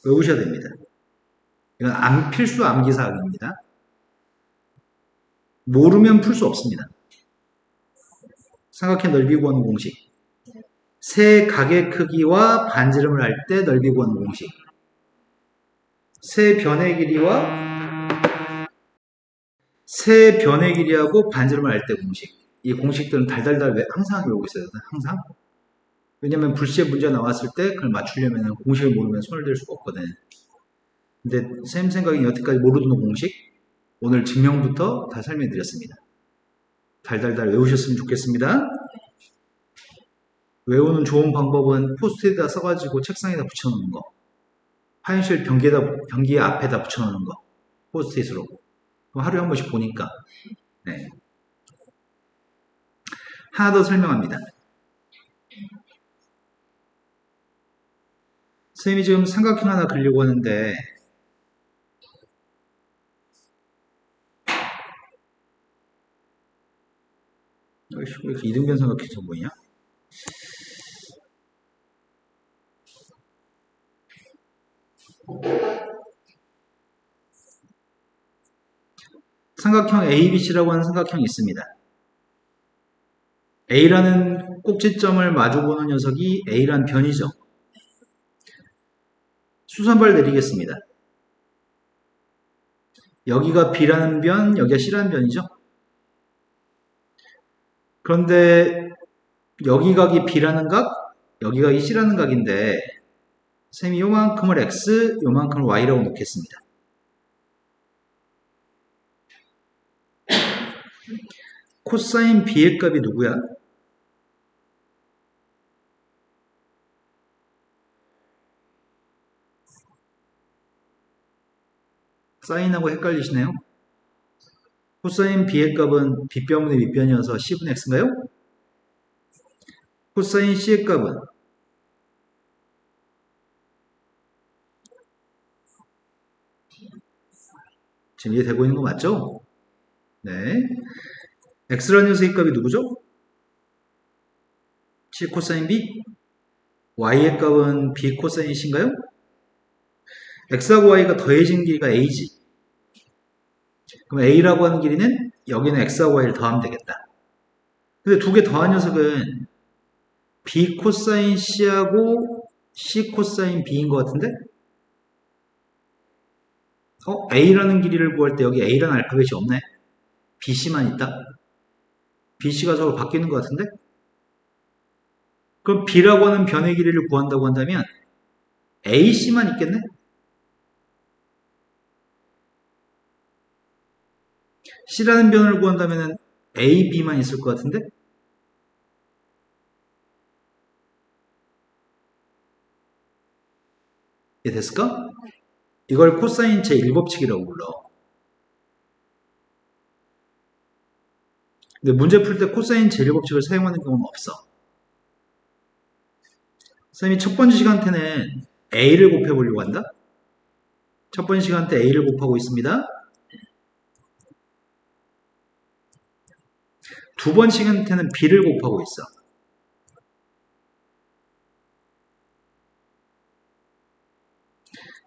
외우셔야 됩니다. 이건 필수 암기사항입니다. 모르면 풀 수 없습니다. 삼각형 넓이 구하는 공식. 세 각의 크기와 반지름을 할 때 넓이 구하는 공식. 세 변의 길이하고 반지름을 할 때 공식. 이 공식들은 달달달 항상 외우고 있어야 돼요. 항상. 왜냐면 불시에 문제가 나왔을 때 그걸 맞추려면 공식을 모르면 손을 댈 수가 없거든. 근데 쌤 생각엔 여태까지 모르던 공식 오늘 증명부터 다 설명드렸습니다. 달달달 외우셨으면 좋겠습니다. 외우는 좋은 방법은 포스트에다 써가지고 책상에다 붙여놓는 거. 화장실 변기 앞에다 붙여놓는 거. 포스트잇으로. 하루에 한 번씩 보니까. 네. 하나 더 설명합니다. 선생님이 지금 삼각형 하나 그리려고 하는데 왜 이렇게 이등변 삼각형처럼 보이냐? 삼각형 ABC라고 하는 삼각형이 있습니다. A라는 꼭지점을 마주보는 녀석이 A라는 변이죠. 수선발 내리겠습니다. 여기가 B라는 변, 여기가 C라는 변이죠. 그런데 여기 각이 B라는 각, 여기 각이 C라는 각인데 쌤이 요만큼을 X, 요만큼을 Y라고 놓겠습니다. 코사인 B의 값이 누구야? 사인하고 헷갈리시네요. 코사인 B의 값은 B변분의 밑변이어서 C분의 X인가요? 코사인 C의 값은 지금 이해되고 있는 거 맞죠? 네. X라는 녀석의 값이 누구죠? C 코사인 B. Y의 값은 B 코사인 C인가요? X하고 Y가 더해진 길이가 A지. 그럼 A라고 하는 길이는 여기는 X하고 Y를 더하면 되겠다. 근데 두 개 더한 녀석은 B 코사인 C하고 C 코사인 B인 것 같은데? A라는 길이를 구할 때 여기 A라는 알파벳이 없네. BC만 있다. BC가 저로 바뀌는 것 같은데? 그럼 B라고 하는 변의 길이를 구한다고 한다면 AC만 있겠네? C라는 변을 구한다면 A, B만 있을 것 같은데? 이해됐을까? 이걸 코사인 제1법칙이라고 불러. 근데 문제 풀 때 코사인 제1법칙을 사용하는 경우는 없어. 선생님이 첫 번째 시간 때는 A를 곱해보려고 한다. 첫 번째 시간 때 A를 곱하고 있습니다. 두 번째 시간 때는 B를 곱하고 있어.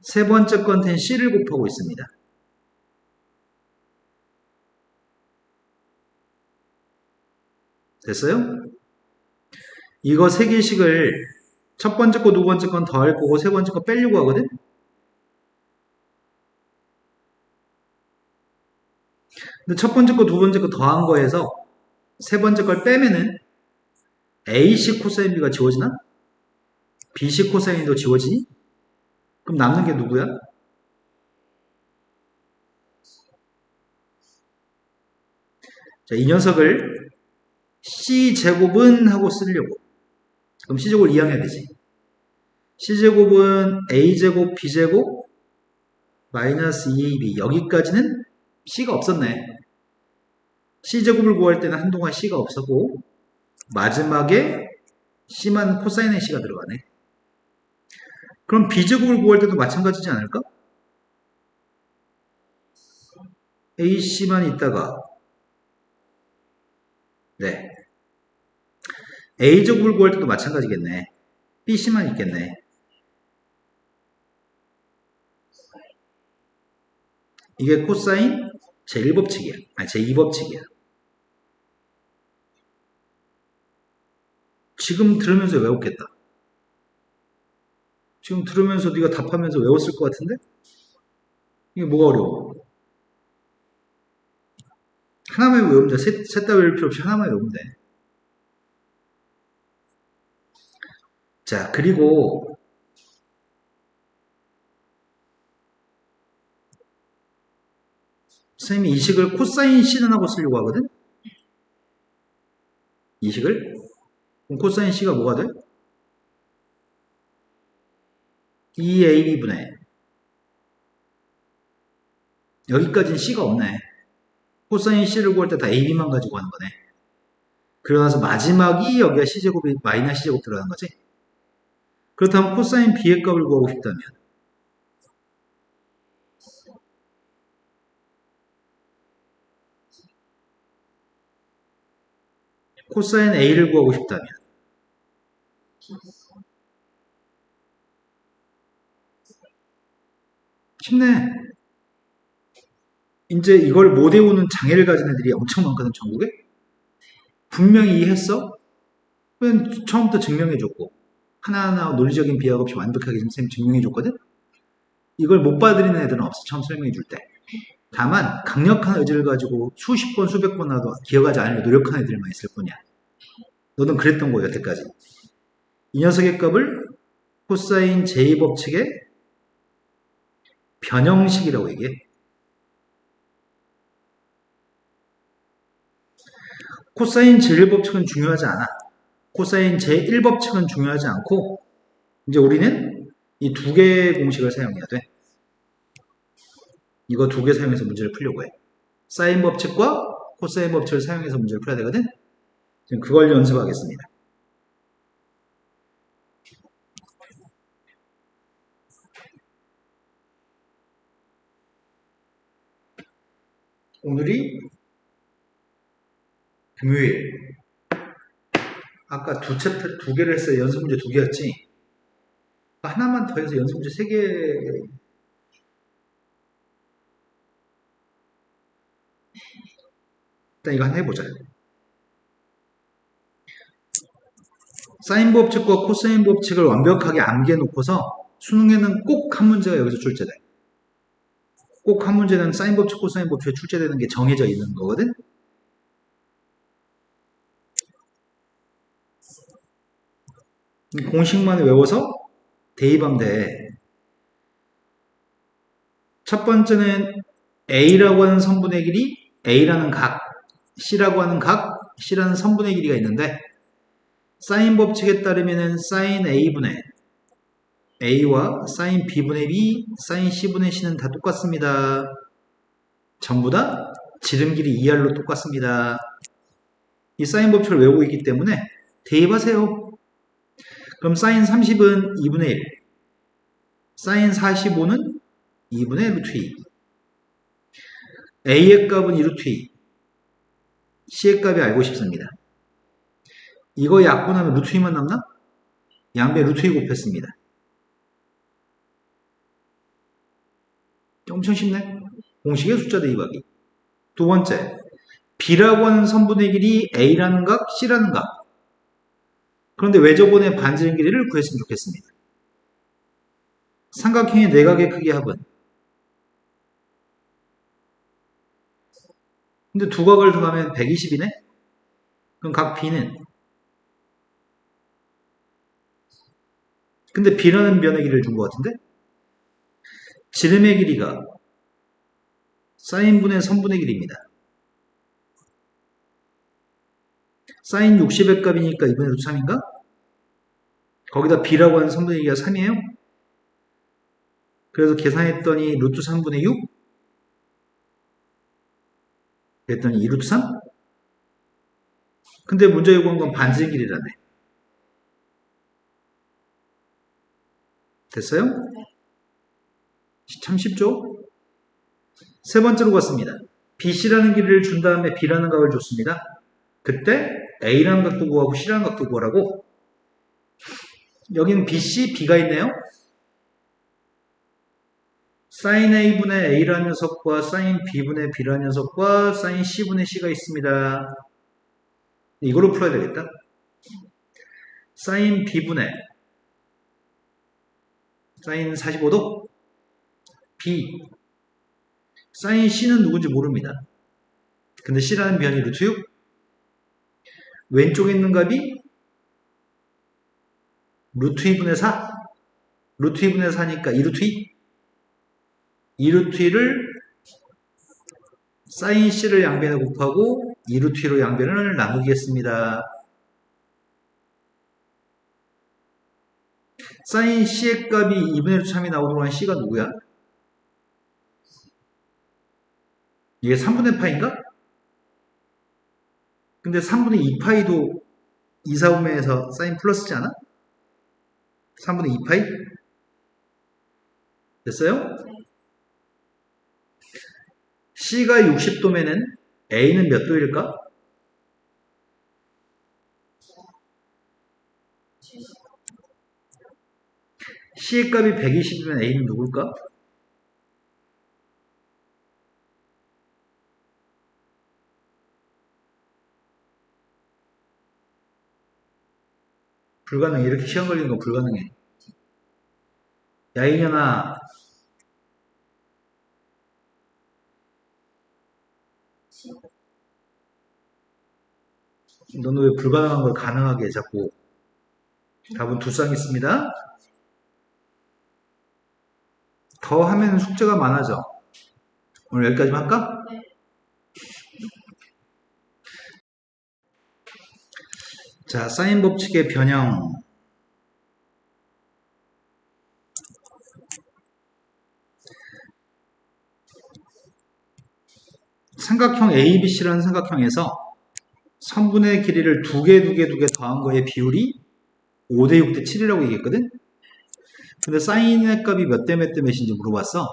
세 번째 건테는 C를 곱하고 있습니다. 됐어요? 이거 세 개씩을 첫 번째 거, 두 번째 건 더할 거고 세 번째 거 빼려고 하거든? 근데 첫 번째 거, 두 번째 거 더한 거에서 세 번째 걸 빼면은 AC 코사인 B가 지워지나? BC 코사인도 지워지니? 그럼 남는 게 누구야? 자, 이 녀석을 C제곱은 하고 쓰려고. 그럼 C제곱을 이항해야 되지. C제곱은 A제곱, B제곱, 마이너스 2AB. 여기까지는 C가 없었네. C제곱을 구할 때는 한동안 C가 없었고, 마지막에 C만 코사인의 C가 들어가네. 그럼 B제곱을 구할 때도 마찬가지지 않을까? AC만 있다가, 네. A제곱을 구할 때도 마찬가지겠네. BC만 있겠네. 이게 코사인 제1법칙이야. 아니 제2법칙이야. 지금 들으면서 외웠겠다. 지금 들으면서 네가 답하면서 외웠을 것 같은데? 이게 뭐가 어려워? 하나만 외우면 돼. 셋 다 외울 필요 없이 하나만 외우면 돼. 자, 그리고 선생님이 이 식을 코사인 C는 하고 쓰려고 하거든? 이 식을? 그럼 코사인 C가 뭐가 돼? 2AB분의 여기까지는 C가 없네. 코사인 C를 구할 때 다 AB만 가지고 하는 거네. 그러고 나서 마지막이 여기가 C제곱이 마이너스 C제곱 들어가는 거지. 그렇다면 코사인 B의 값을 구하고 싶다면 코사인 A를 구하고 싶다면 쉽네. 이제 이걸 못 외우는 장애를 가진 애들이 엄청 많거든, 전국에. 분명히 이해했어? 그냥 처음부터 증명해줬고 하나하나 논리적인 비하가 없이 완벽하게 선생님 증명해줬거든? 이걸 못 받아들이는 애들은 없어, 처음 설명해줄 때. 다만 강력한 의지를 가지고 수십 번, 수백 번 나도 기억하지 않으려 노력하는 애들만 있을 뿐이야. 너는 그랬던 거야, 여태까지. 이 녀석의 값을 코사인 제2법칙의 변형식이라고 얘기해. 코사인 제1법칙은 중요하지 않아. 코사인 제1법칙은 중요하지 않고 이제 우리는 이 두 개의 공식을 사용해야 돼. 이거 두 개 사용해서 문제를 풀려고 해. 사인 법칙과 코사인 법칙을 사용해서 문제를 풀어야 되거든. 지금 그걸 연습하겠습니다. 오늘이 금요일. 아까 두 개를 했어요. 연습 문제 두 개였지. 하나만 더 해서 연습 문제 세 개. 일단 이거 한번 해보자. 사인 법칙과 코사인 법칙을 완벽하게 암기해 놓고서 수능에는 꼭 한 문제가 여기서 출제돼. 꼭 한 문제는 사인 법칙, 코사인 법칙에 출제되는 게 정해져 있는 거거든. 공식만 외워서 대입하면 돼. 첫 번째는 A라고 하는 선분의 길이, A라는 각, C라고 하는 각, C라는 선분의 길이가 있는데 사인 법칙에 따르면은 사인 A분의 A와 사인 B분의 B, 사인 C분의 C는 다 똑같습니다. 전부 다 지름 길이 2R로 똑같습니다. 이 사인 법칙을 외우고 있기 때문에 대입하세요. 그럼 사인 30은 2분의 1, 사인 45는 2분의 루트 2. A의 값은 2루트 2, C의 값이 알고 싶습니다. 이거 약분하면 루트 2만 남나? 양배 루트 2 곱했습니다. 엄청 쉽네. 공식의 숫자 대입하기. 두 번째, B라고 하는 선분의 길이 A라는 각, C라는 각. 그런데 외접원의 반지름 길이를 구했으면 좋겠습니다. 삼각형의 내각의 크기 합은 근데 두 각을 더하면 120이네? 그럼 각 B는 근데 B라는 변의 길이를 준 것 같은데? 지름의 길이가 사인분의 선분의 길이입니다. 사인 60의 값이니까 2분의 루트 3인가? 거기다 B라고 하는 선분의 길이가 3이에요? 그래서 계산했더니 루트 3분의 6? 그랬더니 2루트 3? 근데 문제 요구한 건 반지름 길이라네. 됐어요? 참 쉽죠? 세 번째로 갔습니다. BC라는 길이를 준 다음에 B라는 각을 줬습니다. 그때 A라는 각도 구하고 C라는 각도 구하라고. 여기는 BC, B가 있네요. sin A분의 A라는 녀석과 sin B분의 B라는 녀석과 sin C분의 C가 있습니다. 이걸로 풀어야 되겠다. sin B분의 sin 45도 B sin C는 누군지 모릅니다. 근데 C라는 변이 루트 6 왼쪽에 있는 값이 루트 2분의 4 루트 2분의 4니까 2루트 2 2루트 2를 sin C를 양변에 곱하고 2루트 2로 양변을 나누겠습니다. sin C의 값이 2분의 루트 3이 나오도록 한 C가 누구야? 이게 3분의 파인가? 근데 3분의 2파이도 2, 4분면에서 sin 플러스지 않아? 3분의 2파이? 됐어요? C가 60도면은 A는 몇 도일까? C의 값이 120이면 A는 누굴까? 불가능해. 이렇게 시험 걸리는 건 불가능해. 야, 이년아. 너는 왜 불가능한 걸 가능하게 해, 자꾸. 답은 두 쌍 있습니다. 더 하면 숙제가 많아져. 오늘 여기까지만 할까? 네. 자, 사인 법칙의 변형. 삼각형 ABC라는 삼각형에서 선분의 길이를 두 개 더한 거의 비율이 5대 6대 7이라고 얘기했거든? 근데 사인의 값이 몇 대 몇인지 물어봤어.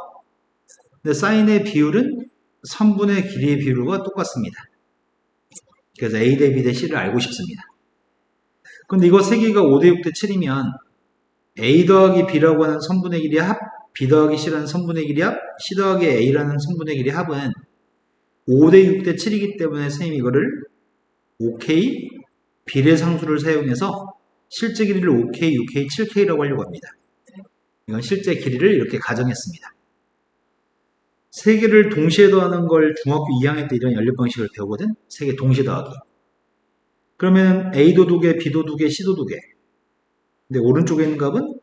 근데 사인의 비율은 선분의 길이의 비율과 똑같습니다. 그래서 A 대 B 대 C를 알고 싶습니다. 근데 이거 세 개가 5대 6대 7이면 A 더하기 B라고 하는 선분의 길이의 합, B 더하기 C라는 선분의 길이의 합, C 더하기 A라는 선분의 길이의 합은 5대 6대 7이기 때문에 선생님이 이거를 5K 비례상수를 사용해서 실제 길이를 5K, 6K, 7K라고 하려고 합니다. 이건 실제 길이를 이렇게 가정했습니다. 세 개를 동시에 더하는 걸 중학교 2학년 때 이런 연립 방식을 배우거든? 세 개 동시에 더하기. 그러면 A도 두 개, B도 두 개, C도 두 개. 근데 오른쪽에 있는 값은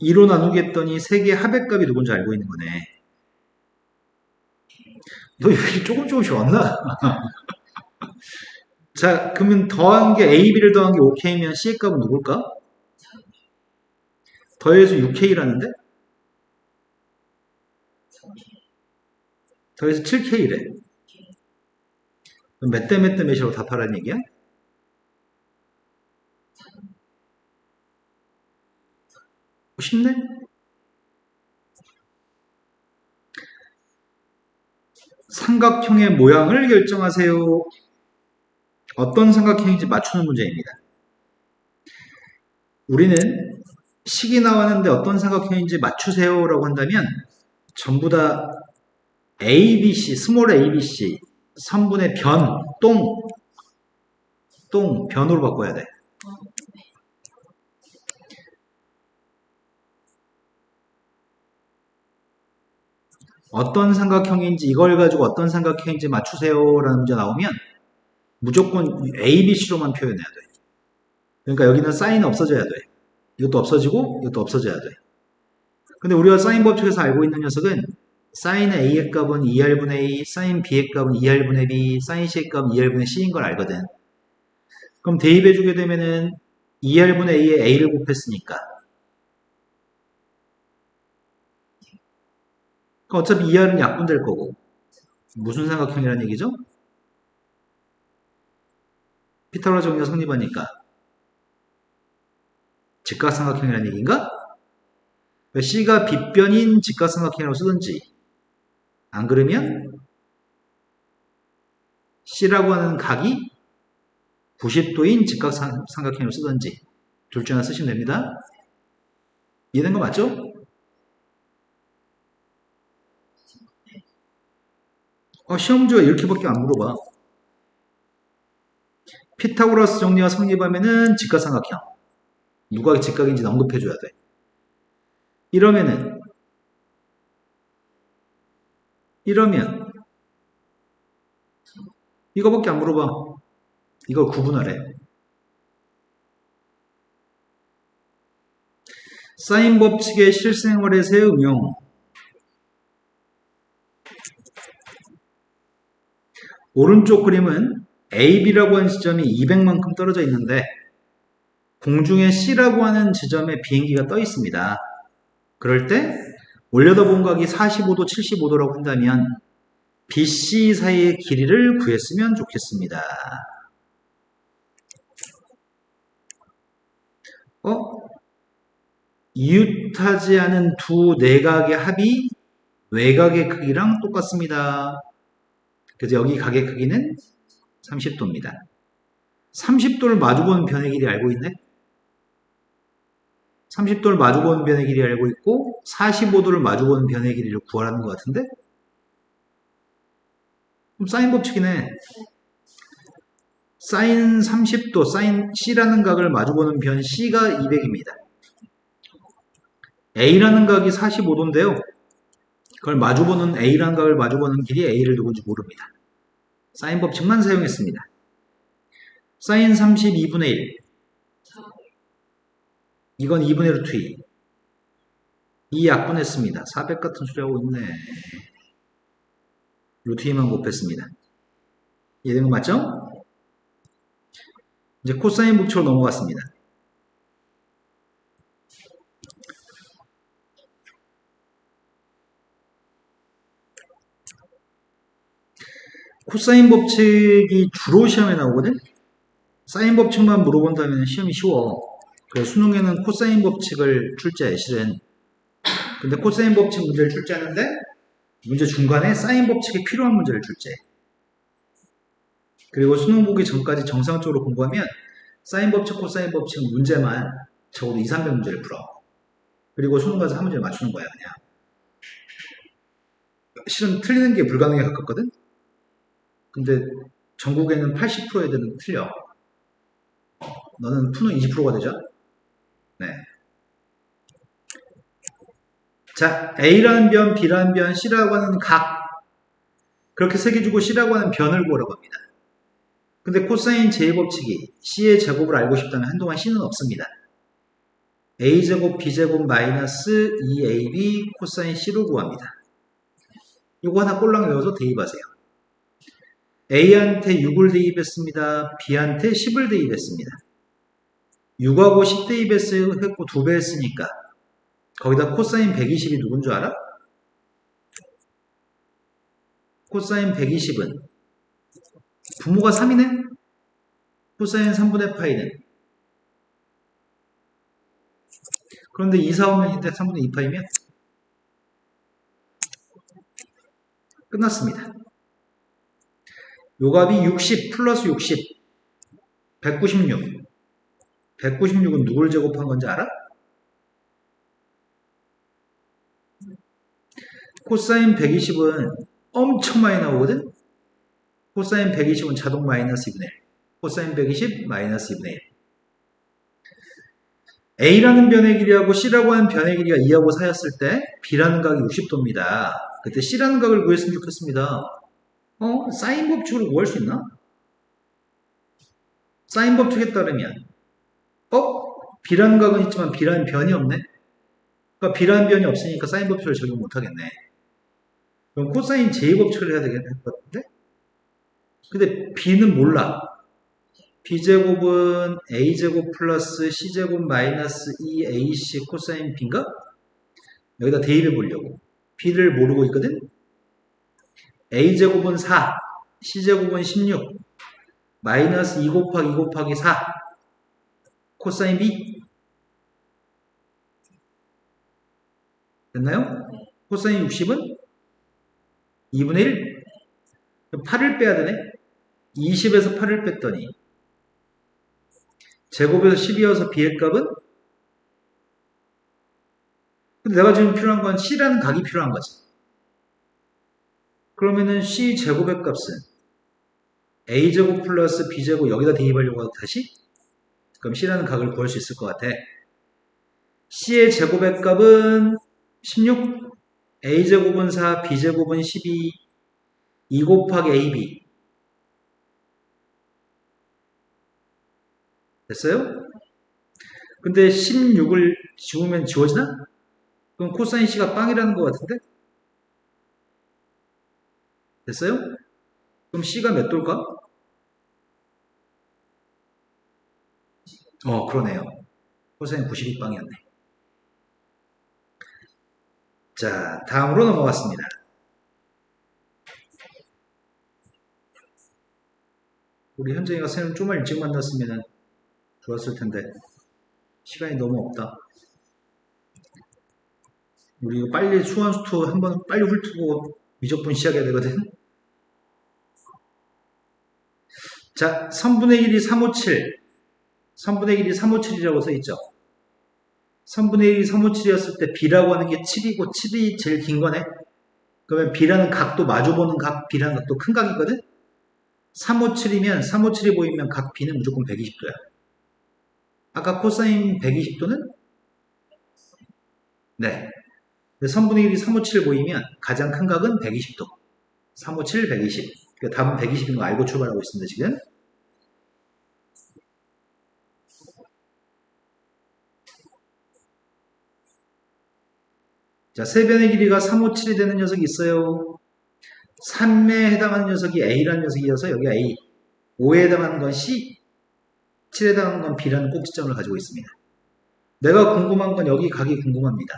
2로 나누기 했더니 세 개의 합의 값이 누군지 알고 있는 거네. 너 여기 조금씩 왔나? 자, 그러면 더한 게 A, B를 더한 게 5K면 C의 값은 누굴까? 더해서 6K라는데? 더해서 7K래. 그럼 몇 대 몇이라고 답하라는 얘기야? 쉽네? 삼각형의 모양을 결정하세요. 어떤 삼각형인지 맞추는 문제입니다. 우리는 식이 나왔는데 어떤 삼각형인지 맞추세요 라고 한다면 전부 다 ABC, 스몰 ABC, 선분의 변, 변으로 바꿔야 돼. 어떤 삼각형인지 이걸 가지고 어떤 삼각형인지 맞추세요 라는 문제 나오면 무조건 ABC로만 표현해야 돼. 그러니까 여기는 사인은 없어져야 돼. 이것도 없어지고 이것도 없어져야 돼. 근데 우리가 사인 법칙에서 알고 있는 녀석은 사인 A의 값은 2R분의 A, 사인 B의 값은 2R분의 B, 사인 C의 값은 2R분의 C인 걸 알거든. 그럼 대입해주게 되면은 2R분의 A에 A를 곱했으니까. 그러니까 어차피 2R은 약분될 거고. 무슨 삼각형이라는 얘기죠? 피타고라 정리가 성립하니까. 직각삼각형이라는 얘기인가? C가 빗변인 직각삼각형이라고 쓰든지 안 그러면 C라고 하는 각이 90도인 직각삼각형으로 쓰든지 둘 중 하나 쓰시면 됩니다. 이해된 거 맞죠? 시험 문제가 이렇게밖에 안 물어봐. 피타고라스 정리가 성립하면은 직각삼각형. 누가 직각인지 언급해줘야 돼. 이러면 이거밖에 안 물어봐. 이걸 구분하래. 사인 법칙의 실생활에서의 응용. 오른쪽 그림은 AB라고 하는 지점이 200만큼 떨어져 있는데 공중에 C라고 하는 지점에 비행기가 떠 있습니다. 그럴 때 올려다본 각이 45도, 75도라고 한다면 BC 사이의 길이를 구했으면 좋겠습니다. 이웃하지 않은 두 내각의 합이 외곽의 크기랑 똑같습니다. 그래서 여기 각의 크기는 30도입니다. 30도를 마주보는 변의 길이 알고 있네? 30도를 마주보는 변의 길이 알고 있고 45도를 마주보는 변의 길이를 구하라는 것 같은데? 그럼 사인 법칙이네. 사인 30도, 사인 C라는 각을 마주보는 변 C가 200입니다. A라는 각이 45도인데요. 그걸 마주보는 A라는 각을 마주보는 길이 A를 누군지 모릅니다. 사인 법칙만 사용했습니다. 사인 32분의 1. 이건 2분의 루트 2. 2 약분했습니다. 400 같은 소리 하고 있네. 루트 2만 곱했습니다. 이해된 거 맞죠? 이제 코사인 법칙으로 넘어갔습니다. 코사인 법칙이 주로 시험에 나오거든? 사인 법칙만 물어본다면 시험이 쉬워. 그래서 수능에는 코사인 법칙을 출제해, 실은. 근데 코사인 법칙 문제를 출제하는데 문제 중간에 사인 법칙이 필요한 문제를 출제해. 그리고 수능 보기 전까지 정상적으로 공부하면 사인 법칙, 코사인 법칙 문제만 적어도 2, 300 문제를 풀어. 그리고 수능 가서 한 문제를 맞추는 거야, 그냥. 실은 틀리는 게 불가능에 가깝거든? 근데 전국에는 80% 애들은 틀려. 너는 푸는 20%가 되죠? 네. 자, A라는 변, B라는 변, C라고 하는 각. 그렇게 세 개 주고 C라고 하는 변을 구하라고 합니다. 근데 코사인 제곱칙이 C의 제곱을 알고 싶다면 한동안 C는 없습니다. A제곱, B제곱 마이너스 2AB 코사인 C로 구합니다. 이거 하나 꼴랑 외워서 대입하세요. A한테 6을 대입했습니다. B한테 10을 대입했습니다. 6하고 10 대입했고 2배 했으니까 거기다 코사인 120이 누군 줄 알아? 코사인 120은 부모가 3이네? 코사인 3분의 파이는 그런데 2, 4, 5면인데 3분의 2파이면 끝났습니다. 요 값이 60 플러스 60 196 196은 누굴 제곱한 건지 알아? 코사인 120은 엄청 많이 나오거든? 코사인 120은 자동 마이너스 2분의 1 코사인 120 마이너스 2분의 1 A라는 변의 길이하고 C라고 하는 변의 길이가 2하고 4였을 때 B라는 각이 60도입니다. 그때 C라는 각을 구했으면 좋겠습니다. 사인 법칙으로 구할 수 있나? 사인 법칙에 따르면 B라는 각은 있지만 B라는 변이 없네? 그러니까 B라는 변이 없으니까 사인 법칙을 적용 못하겠네. 그럼 코사인 제곱법칙을 해야 되겠네. 근데 B는 몰라. B제곱은 A제곱 플러스 C제곱 마이너스 2AC 코사인 B인가? 여기다 대입해 보려고. B를 모르고 있거든? A제곱은 4, C제곱은 16, 마이너스 2 곱하기 2 곱하기 4, 코사인 B. 됐나요? 코사인 60은 2분의 1. 8을 빼야 되네? 20에서 8을 뺐더니 제곱에서 10이어서 B의 값은 근데 내가 지금 필요한 건 C라는 각이 필요한 거지. 그러면은 C 제곱의 값은 A제곱 플러스 B제곱 여기다 대입하려고 하고 다시? 그럼 C라는 각을 구할 수 있을 것 같아. C의 제곱의 값은 16, A제곱은 4, B제곱은 12, 2 곱하기 AB. 됐어요? 근데 16을 지우면 지워지나? 그럼 코사인 C가 빵이라는 것 같은데? 됐어요? 그럼 C가 몇 도일까? 그러네요. 코사인 92 빵이었네. 자, 다음으로 넘어갔습니다. 우리 현정이가 쌤을 좀만 일찍 만났으면 좋았을 텐데 시간이 너무 없다. 우리 이거 빨리 수완수투 한번 빨리 훑고 미적분 시작해야 되거든. 자, 3분의 1이 357. 3분의 1이 357이라고 써있죠. 3분의 1이 357이었을 때 B라고 하는 게 7이고 7이 제일 긴 거네. 그러면 B라는 각도 마주보는 각 B라는 각도 큰 각이거든. 357이면 357이 보이면 각 B는 무조건 120도야. 아까 코사인 120도는? 네. 3분의 1이 357 보이면 가장 큰 각은 120도. 357, 120. 그러니까 답은 120인 거 알고 출발하고 있습니다, 지금. 자, 세변의 길이가 357이 되는 녀석이 있어요. 3에 해당하는 녀석이 A라는 녀석이어서 여기가 A. 5에 해당하는 건 C. 7에 해당하는 건 B라는 꼭지점을 가지고 있습니다. 내가 궁금한 건 여기 각이 궁금합니다.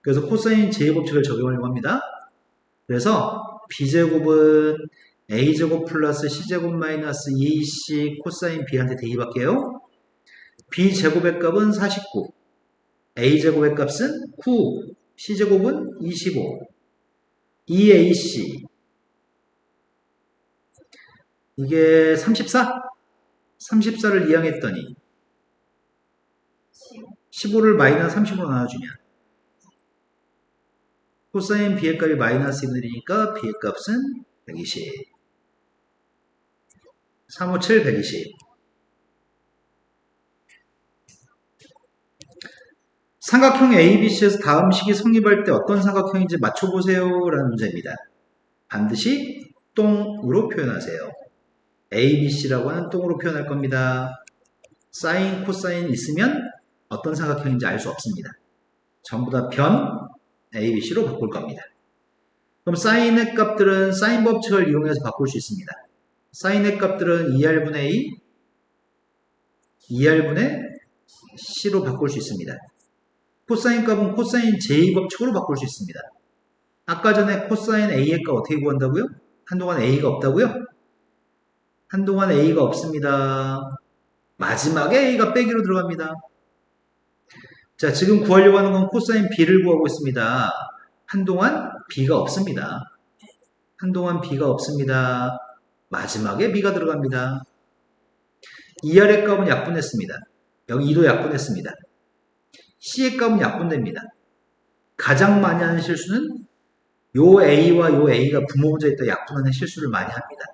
그래서 코사인 제2법칙을 적용하려고 합니다. 그래서 B제곱은 A제곱 플러스 C제곱 마이너스 2C 코사인 B한테 대입할게요. B제곱의 값은 49. A제곱의 값은 9. C제곱은 25. 2AC. 이게 34? 34를 이항했더니 15를 마이너스 30으로 나눠주면 코사인 B의 값이 마이너스 1이니까 B의 값은 120. 357, 120. 삼각형 ABC에서 다음 식이 성립할 때 어떤 삼각형인지 맞춰보세요 라는 문제입니다. 반드시 똥으로 표현하세요. ABC라고 하는 똥으로 표현할 겁니다. 사인, 코사인 있으면 어떤 삼각형인지 알 수 없습니다. 전부 다 변 ABC로 바꿀 겁니다. 그럼 사인의 값들은 사인 법칙을 이용해서 바꿀 수 있습니다. 사인의 값들은 2R분의 A, 2R분의 C로 바꿀 수 있습니다. 코사인 값은 코사인 제2법칙으로 바꿀 수 있습니다. 아까 전에 코사인 A의 값 어떻게 구한다고요? 한동안 A가 없다고요? 한동안 A가 없습니다. 마지막에 A가 빼기로 들어갑니다. 자, 지금 구하려고 하는 건 코사인 B를 구하고 있습니다. 한동안 B가 없습니다. 한동안 B가 없습니다. 마지막에 B가 들어갑니다. 2R의 값은 약분했습니다. 여기 2도 약분했습니다. C의 값은 약분됩니다. 가장 많이 하는 실수는 요 A와 요 A가 부모분자에 있다 약분하는 실수를 많이 합니다.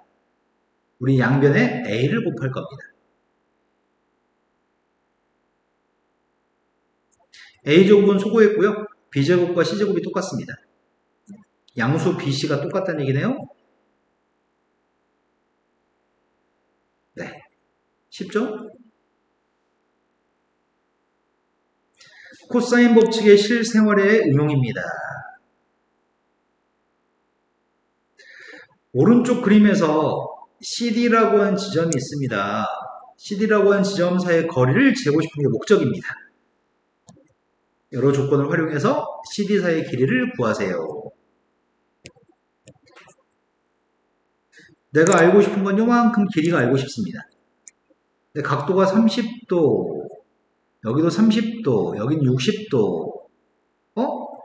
우리 양변에 A를 곱할 겁니다. A제곱은 소거했고요. B제곱과 C제곱이 똑같습니다. 양수 BC가 똑같다는 얘기네요. 네. 쉽죠? 코사인 법칙의 실생활의 응용입니다. 오른쪽 그림에서 CD라고 하는 지점이 있습니다. CD라고 하는 지점 사이의 거리를 재고 싶은 게 목적입니다. 여러 조건을 활용해서 CD 사이의 길이를 구하세요. 내가 알고 싶은 건 요만큼 길이가 알고 싶습니다. 근데 각도가 30도, 여기도 30도, 여긴 60도,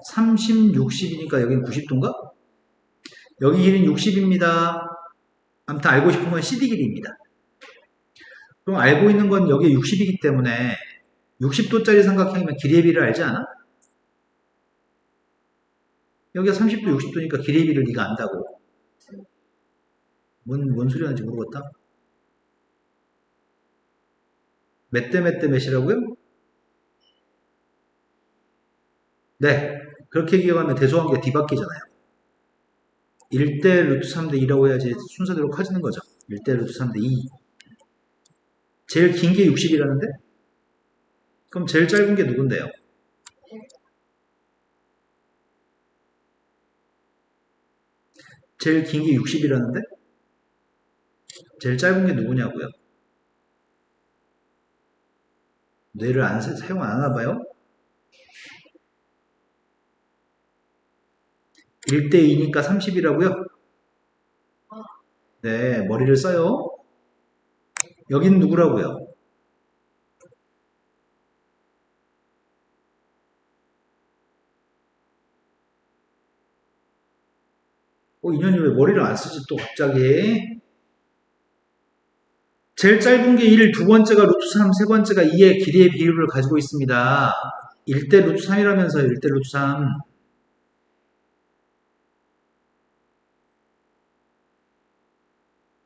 30, 60이니까 여긴 90도인가? 여기 길이는 60입니다. 아무튼 알고 싶은 건 CD 길이입니다. 그럼 알고 있는 건 여기 60이기 때문에 60도짜리 삼각형이면 길이의 비를 알지 않아? 여기가 30도, 60도니까 길이의 비를 네가 안다고. 뭔 소리 하는지 모르겠다. 몇 대 몇 대 몇이라고요? 네. 그렇게 기억하면 대소관계가 뒤바뀌잖아요. 1대 루트 3대 2라고 해야지 순서대로 커지는 거죠. 1대 루트 3대 2. 제일 긴 게 60이라는데? 그럼 제일 짧은 게 누군데요? 제일 긴 게 60이라는데? 제일 짧은 게 누구냐고요? 뇌를 사용 안 하나 봐요? 1대 2니까 30이라고요? 네, 머리를 써요. 여긴 누구라고요? 인연이 왜 머리를 안 쓰지 또 갑자기? 제일 짧은 게 1, 두 번째가 루트 3, 세 번째가 2의 길이의 비율을 가지고 있습니다. 1대 루트 3이라면서요, 1대 루트 3.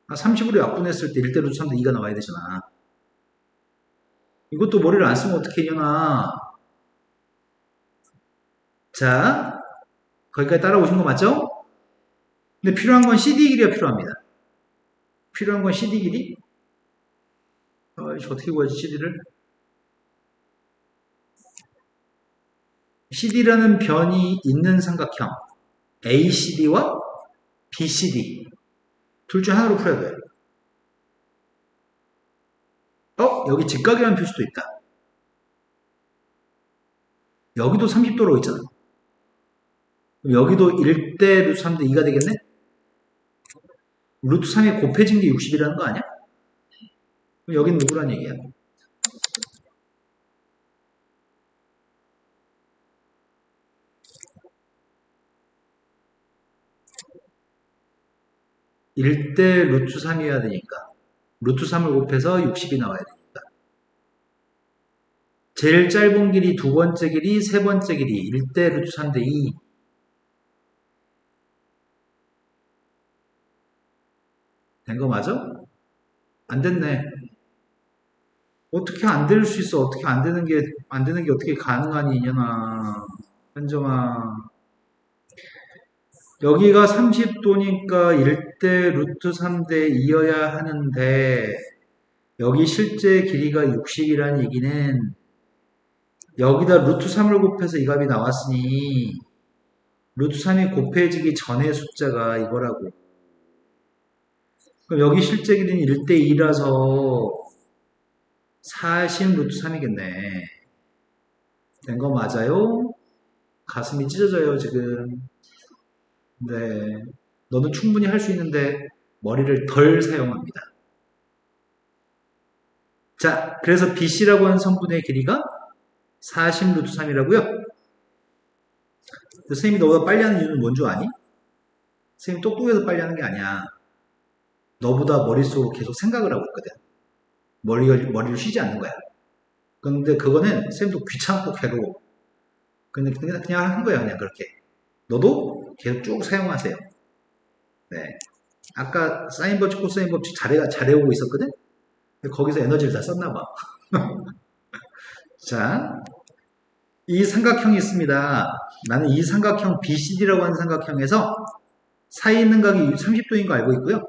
30으로 약분했을 때 1대 루트 3도 2가 나와야 되잖아. 이것도 머리를 안 쓰면 어떻게 되냐. 자, 거기까지 따라오신 거 맞죠? 근데 필요한 건 CD 길이가 필요합니다. 필요한 건 CD 길이? 이거 어떻게 구하지, CD를? CD라는 변이 있는 삼각형 ACD와 BCD 둘 중 하나로 풀어야 돼요. 여기 직각이라는 표시도 있다. 여기도 30도로 있잖아. 여기도 1대 루트 3대 2가 되겠네? 루트 3이 곱해진 게 60이라는 거 아니야? 그럼 여긴 누구란 얘기야? 일 대 루트 3이어야 되니까 루트 3을 곱해서 60이 나와야 되니까 제일 짧은 길이 두 번째 길이 세 번째 길이 1대 루트 3대 2 된 거 맞아? 안 됐네. 어떻게 안 될 수 있어? 어떻게 안 되는 게 어떻게 가능하니, 이년아. 현정아. 여기가 30도니까 1대 루트 3대 2여야 하는데, 여기 실제 길이가 60이라는 얘기는, 여기다 루트 3을 곱해서 이 값이 나왔으니, 루트 3이 곱해지기 전의 숫자가 이거라고. 그럼 여기 실제 길이는 1대 2라서, 40 루트 3이겠네. 된 거 맞아요? 가슴이 찢어져요, 지금. 네. 너는 충분히 할 수 있는데 머리를 덜 사용합니다. 자, 그래서 BC라고 하는 성분의 길이가 40 루트 3이라고요? 선생님이 너보다 빨리 하는 이유는 뭔 줄 아니? 선생님 똑똑해서 빨리 하는 게 아니야. 너보다 머릿속으로 계속 생각을 하고 있거든. 머리를 쉬지 않는 거야. 근데 그거는 선생님도 귀찮고 괴로워. 근데 그냥 한 거야, 그냥 그렇게. 너도 계속 쭉 사용하세요. 네. 아까 사인 법칙, 코사인 법칙 잘해오고 있었거든? 거기서 에너지를 다 썼나 봐. 자, 이 삼각형이 있습니다. 나는 이 삼각형 BCD라고 하는 삼각형에서 사이 있는 각이 30도인 거 알고 있고요.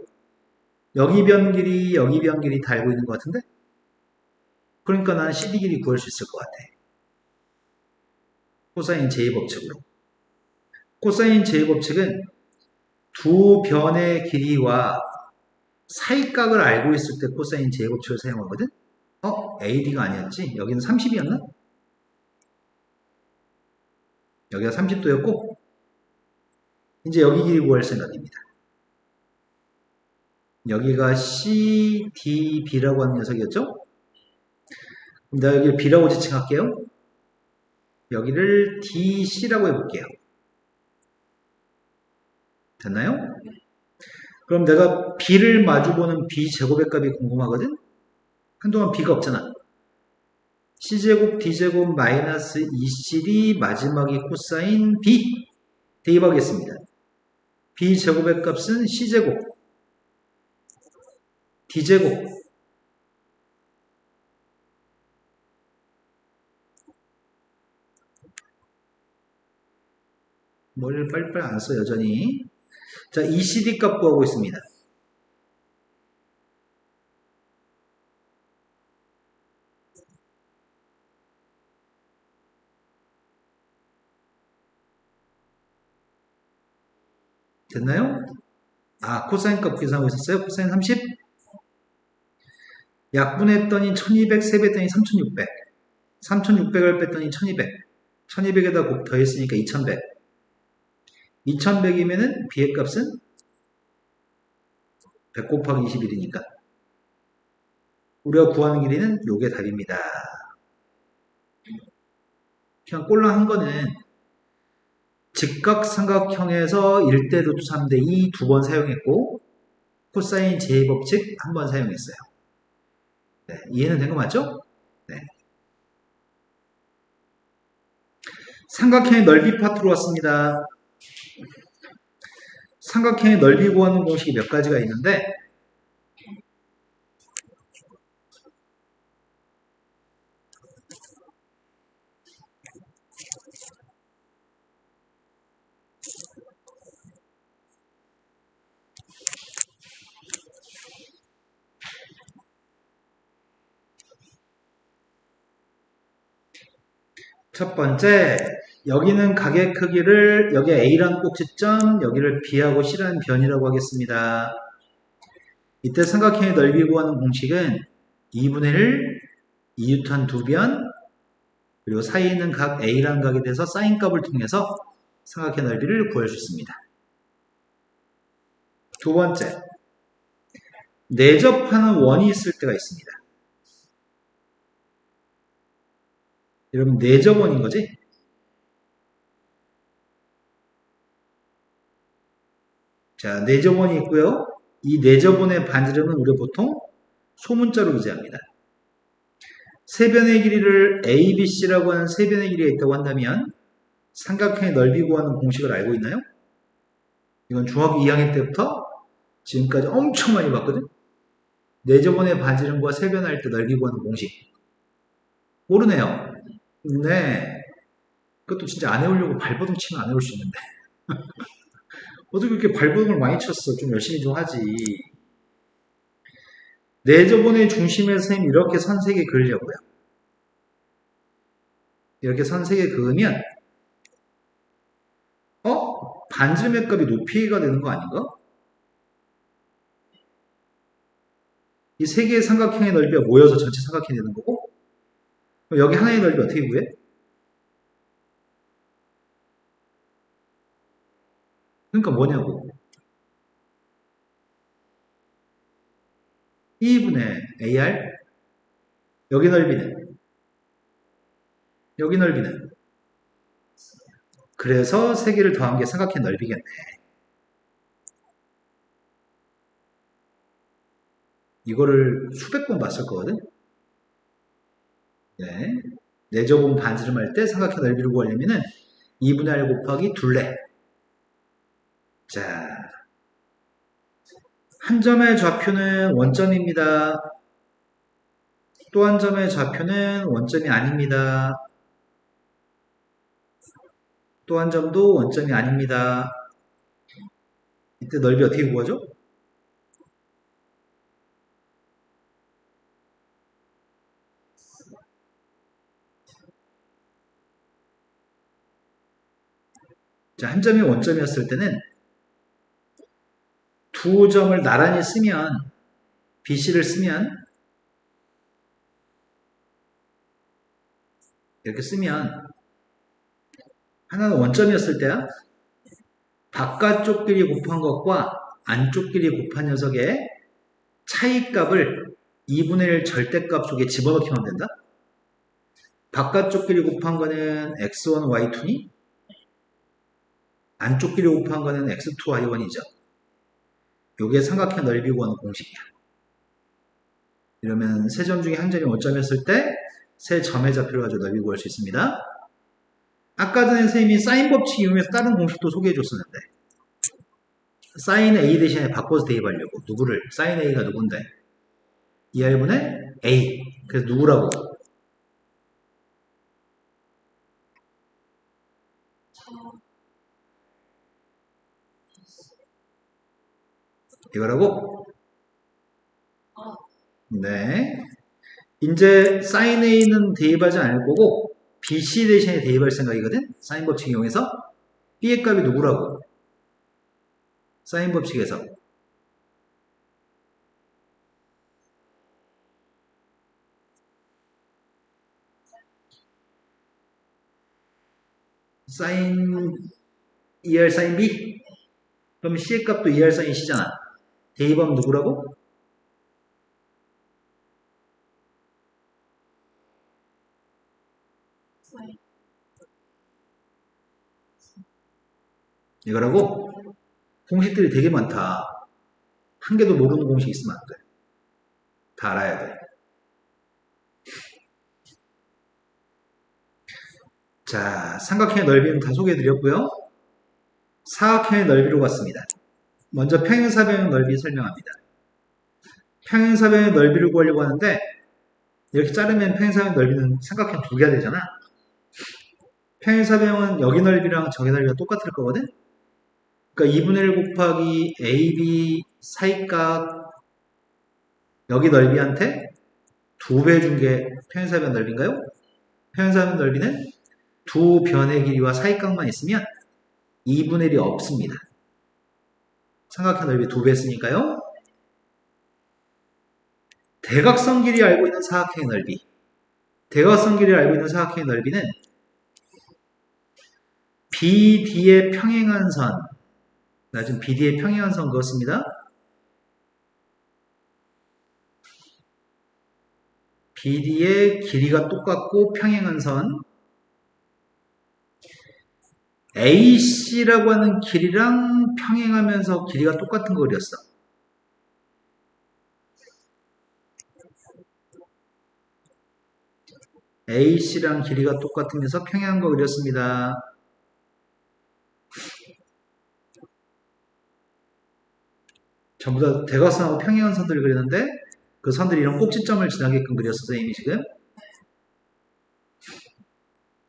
여기 변 길이, 여기 변 길이 다 알고 있는 것 같은데? 그러니까 나는 CD 길이 구할 수 있을 것 같아. 코사인 제 법칙으로. 코사인 제 법칙은 두 변의 길이와 사이각을 알고 있을 때 코사인 제 법칙을 사용하거든? AD가 아니었지? 여기는 30이었나? 여기가 30도였고, 이제 여기 길이 구할 생각입니다. 여기가 CDB라고 하는 녀석이었죠? 그럼 내가 여기를 B라고 지칭할게요. 여기를 DC라고 해볼게요. 됐나요? 그럼 내가 B를 마주보는 B제곱의 값이 궁금하거든? 한동안 B가 없잖아. C제곱 D제곱 마이너스 2C이 마지막이 코사인 B 대입하겠습니다. b제곱의 값은 c제곱, d제곱, 머리를 빨리빨리 안 써, 여전히. 자, ECD 값 구하고 있습니다. 됐나요? 아, 코사인 값 계산하고 있었어요? 코사인 30? 약분했더니 1200, 세배했더니 3600. 3600을 뺐더니 1200. 1200에다 곱 더했으니까 2100. 2100이면은 b의 값은 100 곱하기 21이니까. 우리가 구하는 길이는 요게 답입니다. 그냥 꼴랑 한 거는 직각삼각형에서 1대 루트 3대 2 두 번 사용했고 코사인 제2법칙 한 번 사용했어요. 네, 이해는 된 거 맞죠? 네. 삼각형의 넓이 파트로 왔습니다. 삼각형의 넓이 구하는 공식이 몇 가지가 있는데 첫 번째, 여기는 각의 크기를 여기 A라는 꼭지점, 여기를 B하고 C라는 변이라고 하겠습니다. 이때 삼각형의 넓이 구하는 공식은 2분의 1, 2유탄 2변, 그리고 사이에 있는 각 A라는 각에 대해서 사인값을 통해서 삼각형 넓이를 구할 수 있습니다. 두 번째, 내접하는 원이 있을 때가 있습니다. 여러분, 내접원인 거지? 자, 내접원이 있고요. 이 내접원의 반지름은 우리가 보통 소문자로 기재합니다. 세 변의 길이를 ABC라고 하는 세 변의 길이가 있다고 한다면 삼각형의 넓이 구하는 공식을 알고 있나요? 이건 중학교 2학년 때부터 지금까지 엄청 많이 봤거든? 내접원의 반지름과 세 변할 때 넓이 구하는 공식. 모르네요. 네. 그것도 진짜 안 해오려고 발버둥 치면 안 해올 수 있는데. 어떻게 그렇게 발버둥을 많이 쳤어? 좀 열심히 좀 하지. 내접원의 중심에서 선생님 이렇게 선 3개 그으려고요. 이렇게 선 3개 그으면 반지름의 값이 높이가 되는 거 아닌가? 이 세 개의 삼각형의 넓이가 모여서 전체 삼각형이 되는 거고 그럼 여기 하나의 넓이 어떻게 구해? 그러니까 뭐냐고 2분의 AR 여기 넓이는 그래서 세 개를 더한 게 삼각형 넓이겠네. 이거를 수백 번 봤을 거거든. 네. 내접은 반지름 할 때 삼각형 넓이를 구하려면은 2분의 R 곱하기 둘레. 자, 한 점의 좌표는 원점입니다. 또 한 점의 좌표는 원점이 아닙니다. 또 한 점도 원점이 아닙니다. 이때 넓이 어떻게 구하죠? 자, 한 점이 원점이었을 때는 두 점을 나란히 쓰면 BC를 쓰면 이렇게 쓰면 하나는 원점이었을 때야 바깥쪽 길이 곱한 것과 안쪽 길이 곱한 녀석의 차이값을 2분의 1 절대값 속에 집어넣기만 하면 된다. 바깥쪽 길이 곱한 거는 x1, y2니 안쪽 길이 곱한 거는 x2, y1이죠. 요게 삼각형 넓이 구하는 공식이야. 이러면 세 점 중에 한 점이 원점이었을 때 세 점의 좌표를 가지고 넓이 구할 수 있습니다. 아까 전에 선생님이 사인 법칙 이용해서 다른 공식도 소개해 줬었는데 사인 A 대신에 바꿔서 대입하려고 누구를 사인 A가 누군데 2R분의 A 그래서 누구라고 이거라고 네 이제 사인 A는 대입하지 않을 거고 BC 대신에 대입할 생각이거든 사인 법칙 이용해서 B의 값이 누구라고 사인 법칙에서 사인 2R 사인 B 그럼 C의 값도 2R 사인 C잖아 대입하면 누구라고? 이거라고? 공식들이 되게 많다. 한 개도 모르는 공식 있으면 안 돼. 다 알아야 돼. 자, 삼각형의 넓이는 다 소개해드렸고요. 사각형의 넓이로 갔습니다. 먼저 평행사변의 넓이 설명합니다. 평행사변의 넓이를 구하려고 하는데 이렇게 자르면 평행사변의 넓이는 삼각형 두 개가 되잖아. 평행사변은 여기 넓이랑 저기 넓이가 똑같을 거거든. 그러니까 2분의 1 곱하기 AB 사이각 여기 넓이한테 2배 준 게 평행사변 넓이인가요? 평행사변 넓이는 두 변의 길이와 사이각만 있으면 2분의 1이 없습니다. 삼각형 넓이 2배 했으니까요. 대각선 길이 알고 있는 사각형의 넓이. 대각선 길이를 알고 있는 사각형의 넓이는 BD의 평행한 선. 나 지금 BD의 평행한 선 그었습니다. BD의 길이가 똑같고 평행한 선. AC라고 하는 길이랑 평행하면서 길이가 똑같은 거 그렸어. AC랑 길이가 똑같으면서 평행한 거 그렸습니다. 전부 다 대각선하고 평행한 선들을 그렸는데 그 선들이 이런 꼭지점을 지나게끔 그렸어, 선생님이 지금.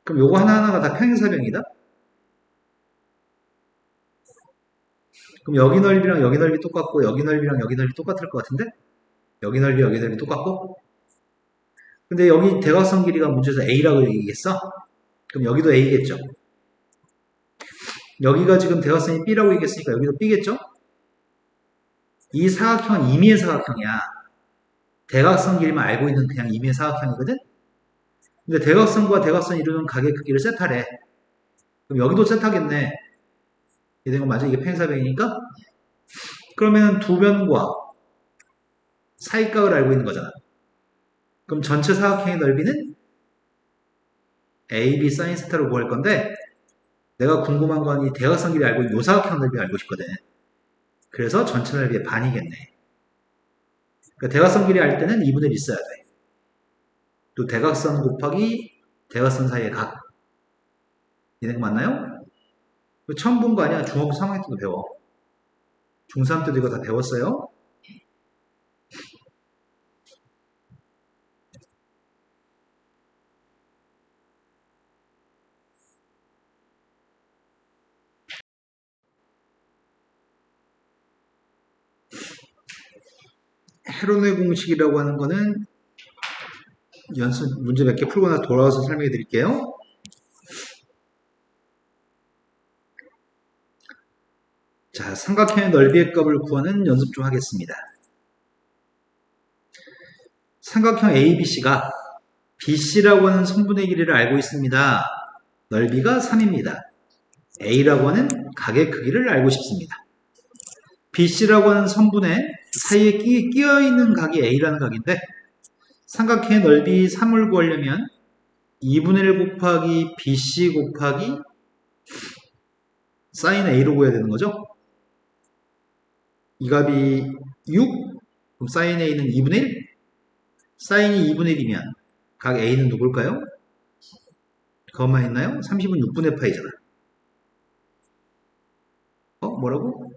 그럼 요거 하나하나가 다 평행사변이다? 그럼 여기 넓이랑 여기 넓이 똑같고 여기 넓이랑 여기 넓이 똑같을 것 같은데? 여기 넓이 똑같고? 근데 여기 대각선 길이가 문제에서 A라고 얘기했어? 그럼 여기도 A겠죠? 여기가 지금 대각선이 B라고 얘기했으니까 여기도 B겠죠? 이 사각형은 임의의 사각형이야. 대각선 길이만 알고 있는 그냥 임의의 사각형이거든? 근데 대각선과 대각선이 이루는 각의 크기를 세타래. 그럼 여기도 세타겠네. 이된 거 맞아? 이게 평행사변이니까? 그러면 두 변과 사이각을 알고 있는 거잖아. 그럼 전체 사각형의 넓이는 AB sin 세타로 구할 건데 내가 궁금한 건 이 대각선 길이 알고 있는 요 사각형 넓이 알고 싶거든. 그래서 전체 넓이의 반이겠네. 그러니까 대각선 길이 알 때는 2분의 1 있어야 돼. 또 대각선 곱하기 대각선 사이의 각. 이런 거 맞나요? 처음 본 거 아니야? 중학교 3학년 때도 배워. 중3 때도 이거 다 배웠어요. 헤론의 공식이라고 하는 거는 연습 문제 몇 개 풀고 나서 돌아와서 설명해 드릴게요. 자, 삼각형의 넓이의 값을 구하는 연습 좀 하겠습니다. 삼각형 ABC가 BC라고 하는 선분의 길이를 알고 있습니다. 넓이가 3입니다. A라고 하는 각의 크기를 알고 싶습니다. BC라고 하는 선분의 사이에 끼어있는 각이 A라는 각인데 삼각형의 넓이 3을 구하려면 2분의 1 곱하기 BC 곱하기 sin A로 구해야 되는 거죠. 이 값이 6, 그럼 sin A는 2분의 1? sin이 2분의 1이면 각 A는 누굴까요? 더만 있나요? 30은 6분의 파이잖아. 뭐라고?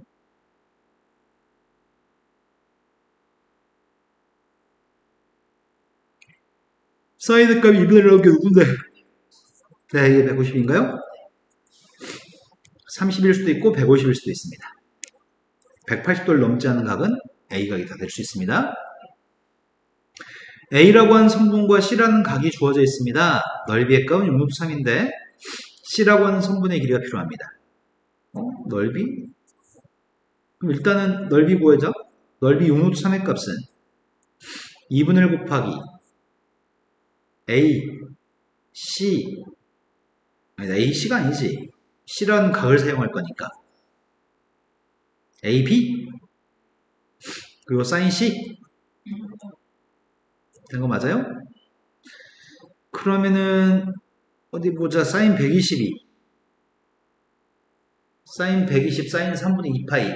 사인 값이 2분의 1 나온 게 누군데? 네, 이게 150인가요? 30일 수도 있고 150일 수도 있습니다. 180도를 넘지 않은 각은 A각이 다 될 수 있습니다. A라고 하는 성분과 C라는 각이 주어져 있습니다. 넓이의 값은 6루트 3인데 C라고 하는 성분의 길이가 필요합니다. 넓이? 그럼 일단은 넓이 구하자. 넓이 6루트 3의 값은 2분의 1 곱하기 A, C, 아니다, AC가 아니지. C라는 각을 사용할 거니까. AB, 그리고 사인 C. 된 거 맞아요? 그러면은, 어디 보자. 사인 122. 사인 120, 사인 3분의 2파이.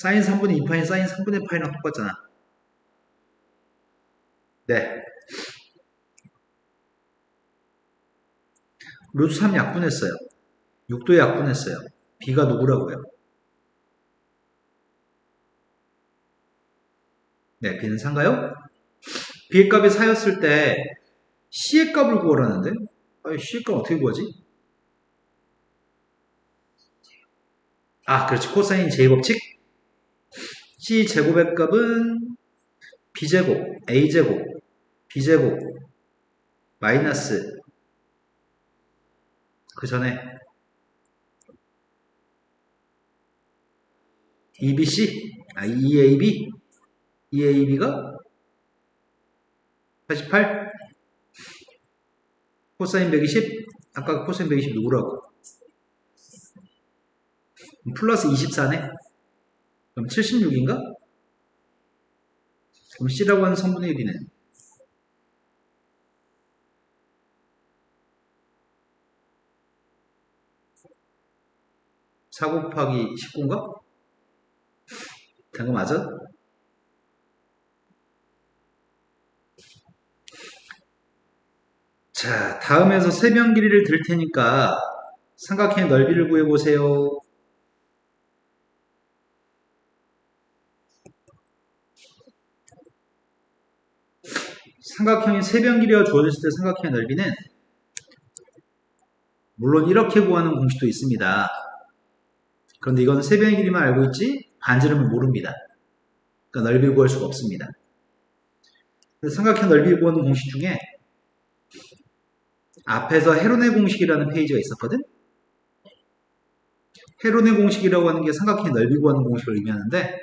사인 3분의 2파이, 사인 3분의 파이랑 똑같잖아. 네. 루트 3 약분했어요. 6도 약분했어요. B가 누구라고요? 네, B는 4인가요? B의 값이 4였을 때 C의 값을 구하라는데? 아니, C의 값 어떻게 구하지? 아, 그렇지. 코사인 제곱칙. C 제곱의 값은 B제곱, A제곱, B제곱, 마이너스 그 전에 EBC, EAB, EAB가 88, 코사인 120, 아까 코사인 120 누구라고? 플러스 24네? 그럼 76인가? 그럼 C라고 하는 성분의 1위는 4 곱하기 19인가? 된 거 맞아? 자, 다음에서 세변 길이를 들 테니까 삼각형의 넓이를 구해보세요. 삼각형의 세변 길이가 주어졌을 때 삼각형의 넓이는 물론 이렇게 구하는 공식도 있습니다. 그런데 이건 세변 길이만 알고 있지 반지름은 모릅니다. 그러니까 넓이를 구할 수가 없습니다. 삼각형 넓이를 구하는 공식 중에 앞에서 헤로네 공식이라는 페이지가 있었거든? 헤로네 공식이라고 하는 게 삼각형의 넓이 구하는 공식을 의미하는데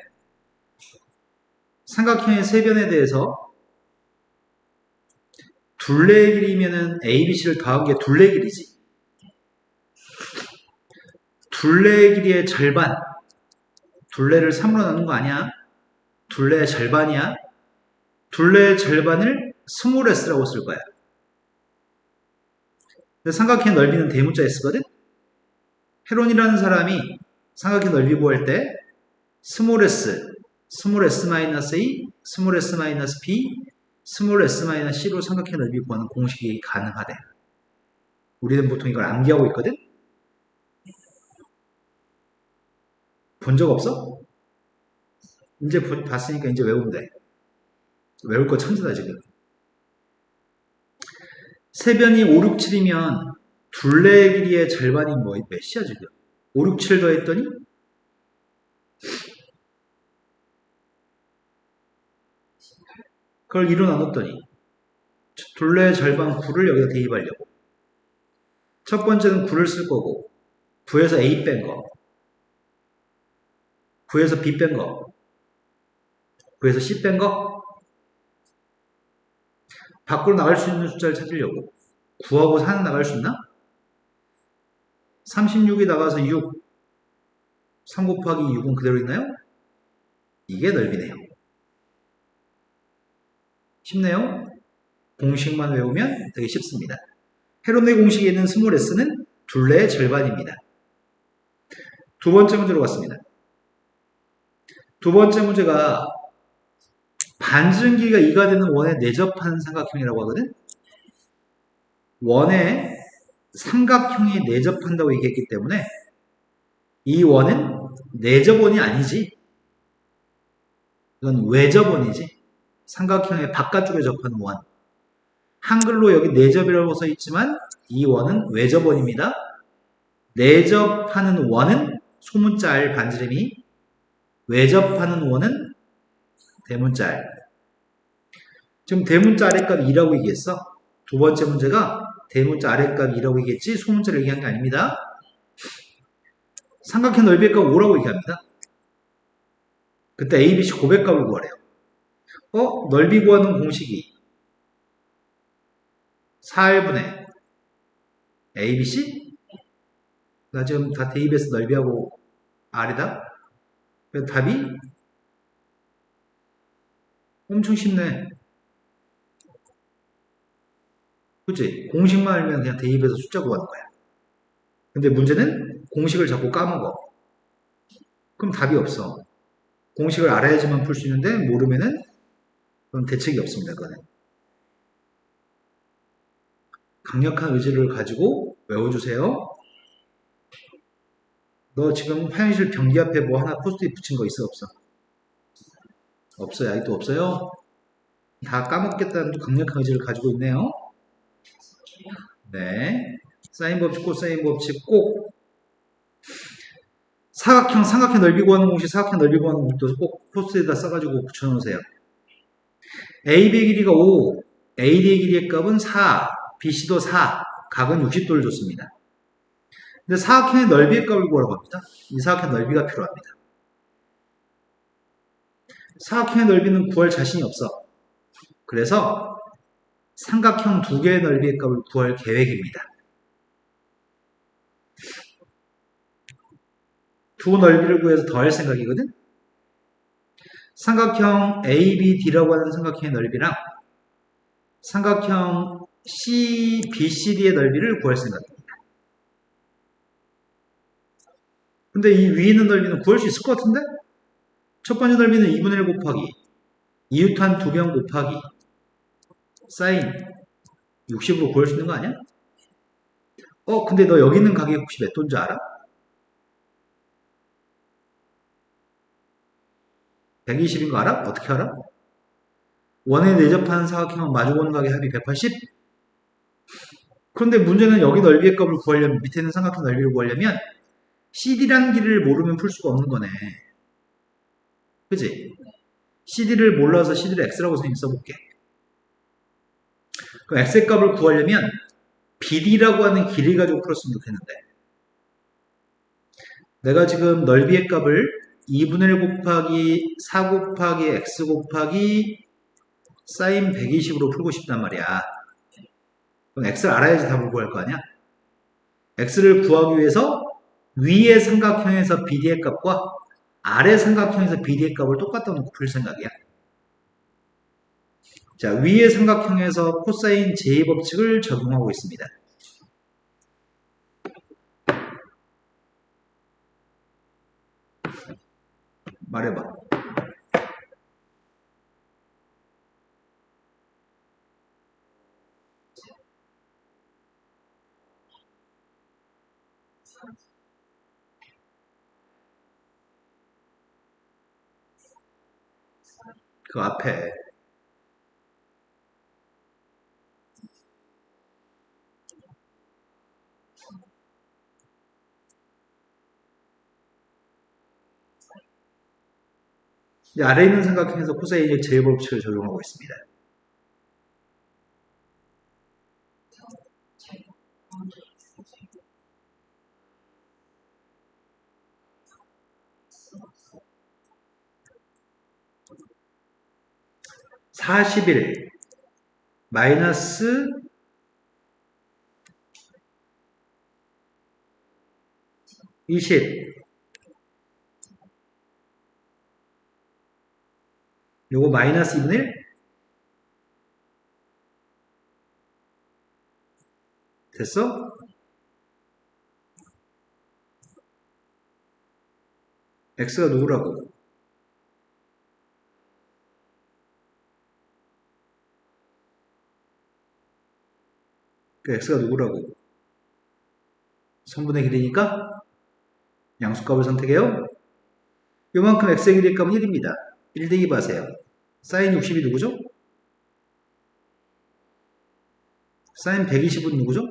삼각형의 세변에 대해서 둘레의 길이면은 ABC를 더한 게 둘레 길이지. 둘레의 길이의 절반. 둘레를 3으로 나눈 거 아니야? 둘레의 절반이야. 둘레의 절반을 스몰 s라고 쓸 거야. 삼각형의 넓이는 대문자에 쓰거든? 헤론이라는 사람이 삼각형 넓이 구할 때 스몰 s, 스몰 s-a, 스몰 s-b, 스몰 s-c로 삼각형 넓이 구하는 공식이 가능하대. 우리는 보통 이걸 암기하고 있거든? 본 적 없어? 이제 봤으니까 이제 외우면 돼. 외울 거 천재다 지금. 세변이 5, 6, 7이면 둘레의 길이의 절반이 몇이야 지금? 5, 6, 7 더했더니 그걸 2로 나눴더니 둘레의 절반 9를 여기다 대입하려고. 첫 번째는 9를 쓸 거고 9에서 A 뺀 거, 9에서 B 뺀 거, 9에서 C 뺀 거, 밖으로 나갈 수 있는 숫자를 찾으려고. 9하고 4는 나갈 수 있나? 36이 나가서 6, 3 곱하기 6은 그대로 있나요? 이게 넓이네요. 쉽네요? 공식만 외우면 되게 쉽습니다. 헤론의 공식에 있는 스몰 s는 둘레의 절반입니다. 두 번째 문제로 갔습니다. 두 번째 문제가 반지름 길이가 2가 되는 원에 내접하는 삼각형이라고 하거든. 원에 삼각형이 내접한다고 얘기했기 때문에 이 원은 내접원이 아니지. 이건 외접원이지. 삼각형의 바깥쪽에 접하는 원. 한글로 여기 내접이라고 써 있지만 이 원은 외접원입니다. 내접하는 원은 소문자 R 반지름이, 외접하는 원은 대문자 R. 지금 대문자 아래값 2라고 얘기했어. 두 번째 문제가 대문자 아래값 2라고 얘기했지 소문자를 얘기한 게 아닙니다. 삼각형 넓이의 값 5라고 얘기합니다. 그때 ABC 고백값을 구하래요. 넓이 구하는 공식이 4R분의 ABC? 나 지금 다 대입해서 넓이하고 R이다? 그래서 답이 엄청 쉽네. 그치? 공식만 알면 그냥 대입해서 숫자 구하는 거야. 근데 문제는 공식을 자꾸 까먹어. 그럼 답이 없어. 공식을 알아야지만 풀 수 있는데 모르면은 그건 대책이 없습니다. 그거는. 강력한 의지를 가지고 외워주세요. 너 지금 화장실 변기 앞에 뭐 하나 포스트잇 붙인 거 있어 없어? 없어요. 아직도 없어요? 다 까먹겠다는 또 강력한 의지를 가지고 있네요. 네. 사인 법칙, 코사인 법칙 꼭 삼각형 넓이 구하는 공식, 사각형 넓이 구하는 공식도 꼭 포스트에다 써가지고 붙여놓으세요. AB의 길이가 5, AD의 길이의 값은 4, BC도 4, 각은 60도를 줬습니다. 근데 사각형의 넓이의 값을 구하라고 합니다. 이 사각형 넓이가 필요합니다. 사각형의 넓이는 구할 자신이 없어. 그래서 삼각형 두 개의 넓이의 값을 구할 계획입니다. 두 넓이를 구해서 더할 생각이거든. 삼각형 ABD라고 하는 삼각형의 넓이랑 삼각형 BCD의 넓이를 구할 생각입니다. 근데 이 위에 있는 넓이는 구할 수 있을 것 같은데? 첫 번째 넓이는 2분의 1 곱하기 이웃한 2병 곱하기 사인 60으로 구할 수 있는 거 아니야? 근데 너 여기 있는 가격이 혹시 몇 돈인지 알아? 120인 거 알아? 어떻게 알아? 원에 내접하는 사각형은 마주보는 가격 합이 180? 그런데 문제는 여기 넓이의 값을 구하려면, 밑에 있는 삼각형 넓이를 구하려면 CD라는 길이를 모르면 풀 수가 없는 거네. 그지? CD를 몰라서 CD를 X라고 써볼게. 그럼 X의 값을 구하려면 BD라고 하는 길이 가지고 풀었으면 좋겠는데 내가 지금 넓이의 값을 2분의 1 곱하기 4 곱하기 X 곱하기 사인 120으로 풀고 싶단 말이야. 그럼 X를 알아야지 답을 구할 거 아니야? X를 구하기 위해서 위의 삼각형에서 BD의 값과 아래 삼각형에서 BD의 값을 똑같다 놓고 풀 생각이야. 자, 위의 삼각형에서 코사인 J 법칙을 적용하고 있습니다. 말해봐. 그 앞에 아래에 있는 삼각형에서 코사인 J 법칙을 적용하고 있습니다. (41) 마이너스 20 요거 마이너스 2분의 1 됐어? x가 누구라고? 그 x가 누구라고? 선분의 길이니까 양수값을 선택해요. 요만큼 x의 길이 값은 1입니다. 1 대입 하세요. 사인 60이 누구죠? 사인 120은 누구죠?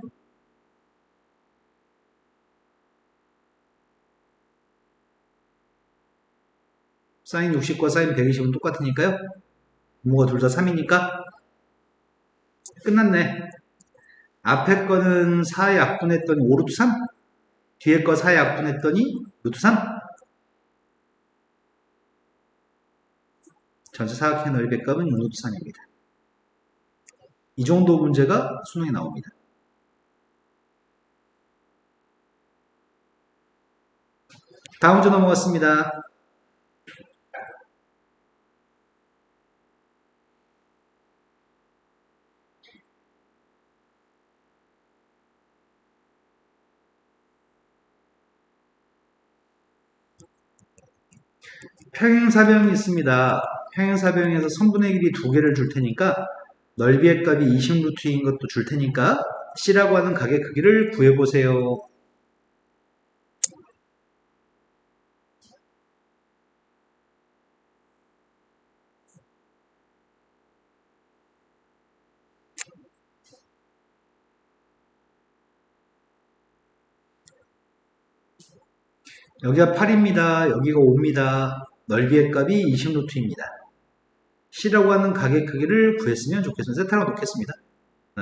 사인 60과 사인 120은 똑같으니까요. 분모가 둘 다 3이니까 끝났네. 앞에 거는 4 약분했더니 5 루트 3? 뒤에 거 4 약분했더니 루트 3? 전체 사각형의 넓이 값은 6 루트 3입니다. 이 정도 문제가 수능에 나옵니다. 다음 문제 넘어갔습니다. 평행사변이 있습니다. 평행사변에서 선분의 길이 두 개를 줄 테니까 넓이의 값이 20루트인 것도 줄 테니까 C라고 하는 각의 크기를 구해보세요. 여기가 8입니다. 여기가 5입니다. 넓이의 값이 20루트입니다. C라고 하는 각의 크기를 구했으면 좋겠습니다. 세타로 놓겠습니다.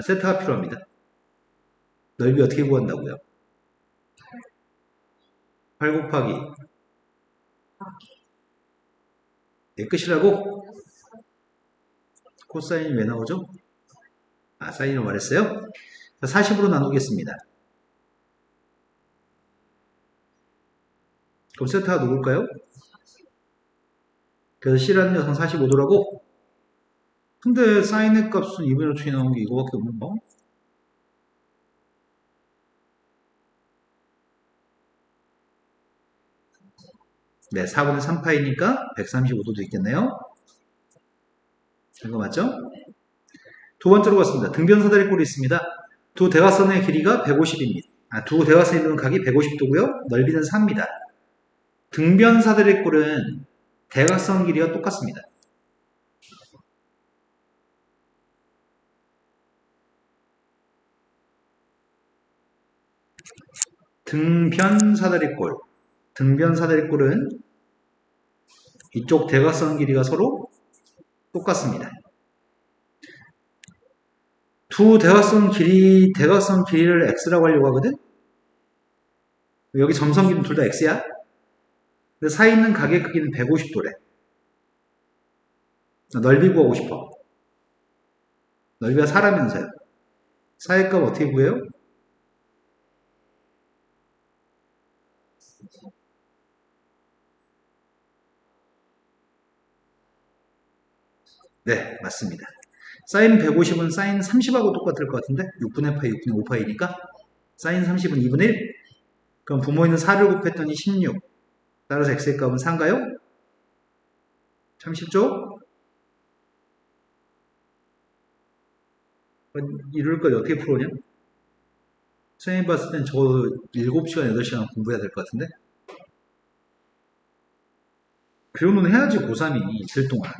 세타가 필요합니다. 넓이 어떻게 구한다고요? 8 곱하기 네, 끝이라고? 코사인이 왜 나오죠? 사인을 말했어요? 40으로 나누겠습니다. 그럼 세타가 누굴까요? 그래서 C라는 녀석은 45도라고? 근데 사인의 값은 2분의 5이 나온 게 이거밖에 없는 거? 네, 4분의 3파이니까 135도도 있겠네요. 이거 맞죠? 두 번째로 갔습니다. 등변사다리꼴이 있습니다. 두 대각선의 길이가 150입니다. 두 대각선이 있는 각이 150도고요. 넓이는 4입니다. 등변사다리꼴은 대각선 길이가 똑같습니다. 등변사다리꼴은 이쪽 대각선 길이가 서로 똑같습니다. 두 대각선 길이를 x라고 하려고 하거든? 여기 점선 길이는 둘 다 x야? 근데 사이 있는 각의 크기는 150도래. 넓이 구하고 싶어. 넓이가 4라면서요. 사이 값 어떻게 구해요? 네, 맞습니다. 사인 150은 사인 30하고 똑같을 것 같은데? 6분의 파이, 6분의 5파이니까? 사인 30은 2분의 1? 그럼 부모있는 4를 곱했더니 16. 따라서 x의 값은 4인가요? 참 쉽죠? 이럴까지 어떻게 풀어냐? 선생님 봤을 땐 저 7시간, 8시간 공부해야 될 것 같은데? 그 정도는 해야지 고3이 있을 동안.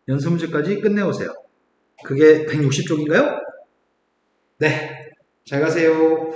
연습 문제까지 끝내오세요. 그게 160쪽인가요? 네. 잘 가세요.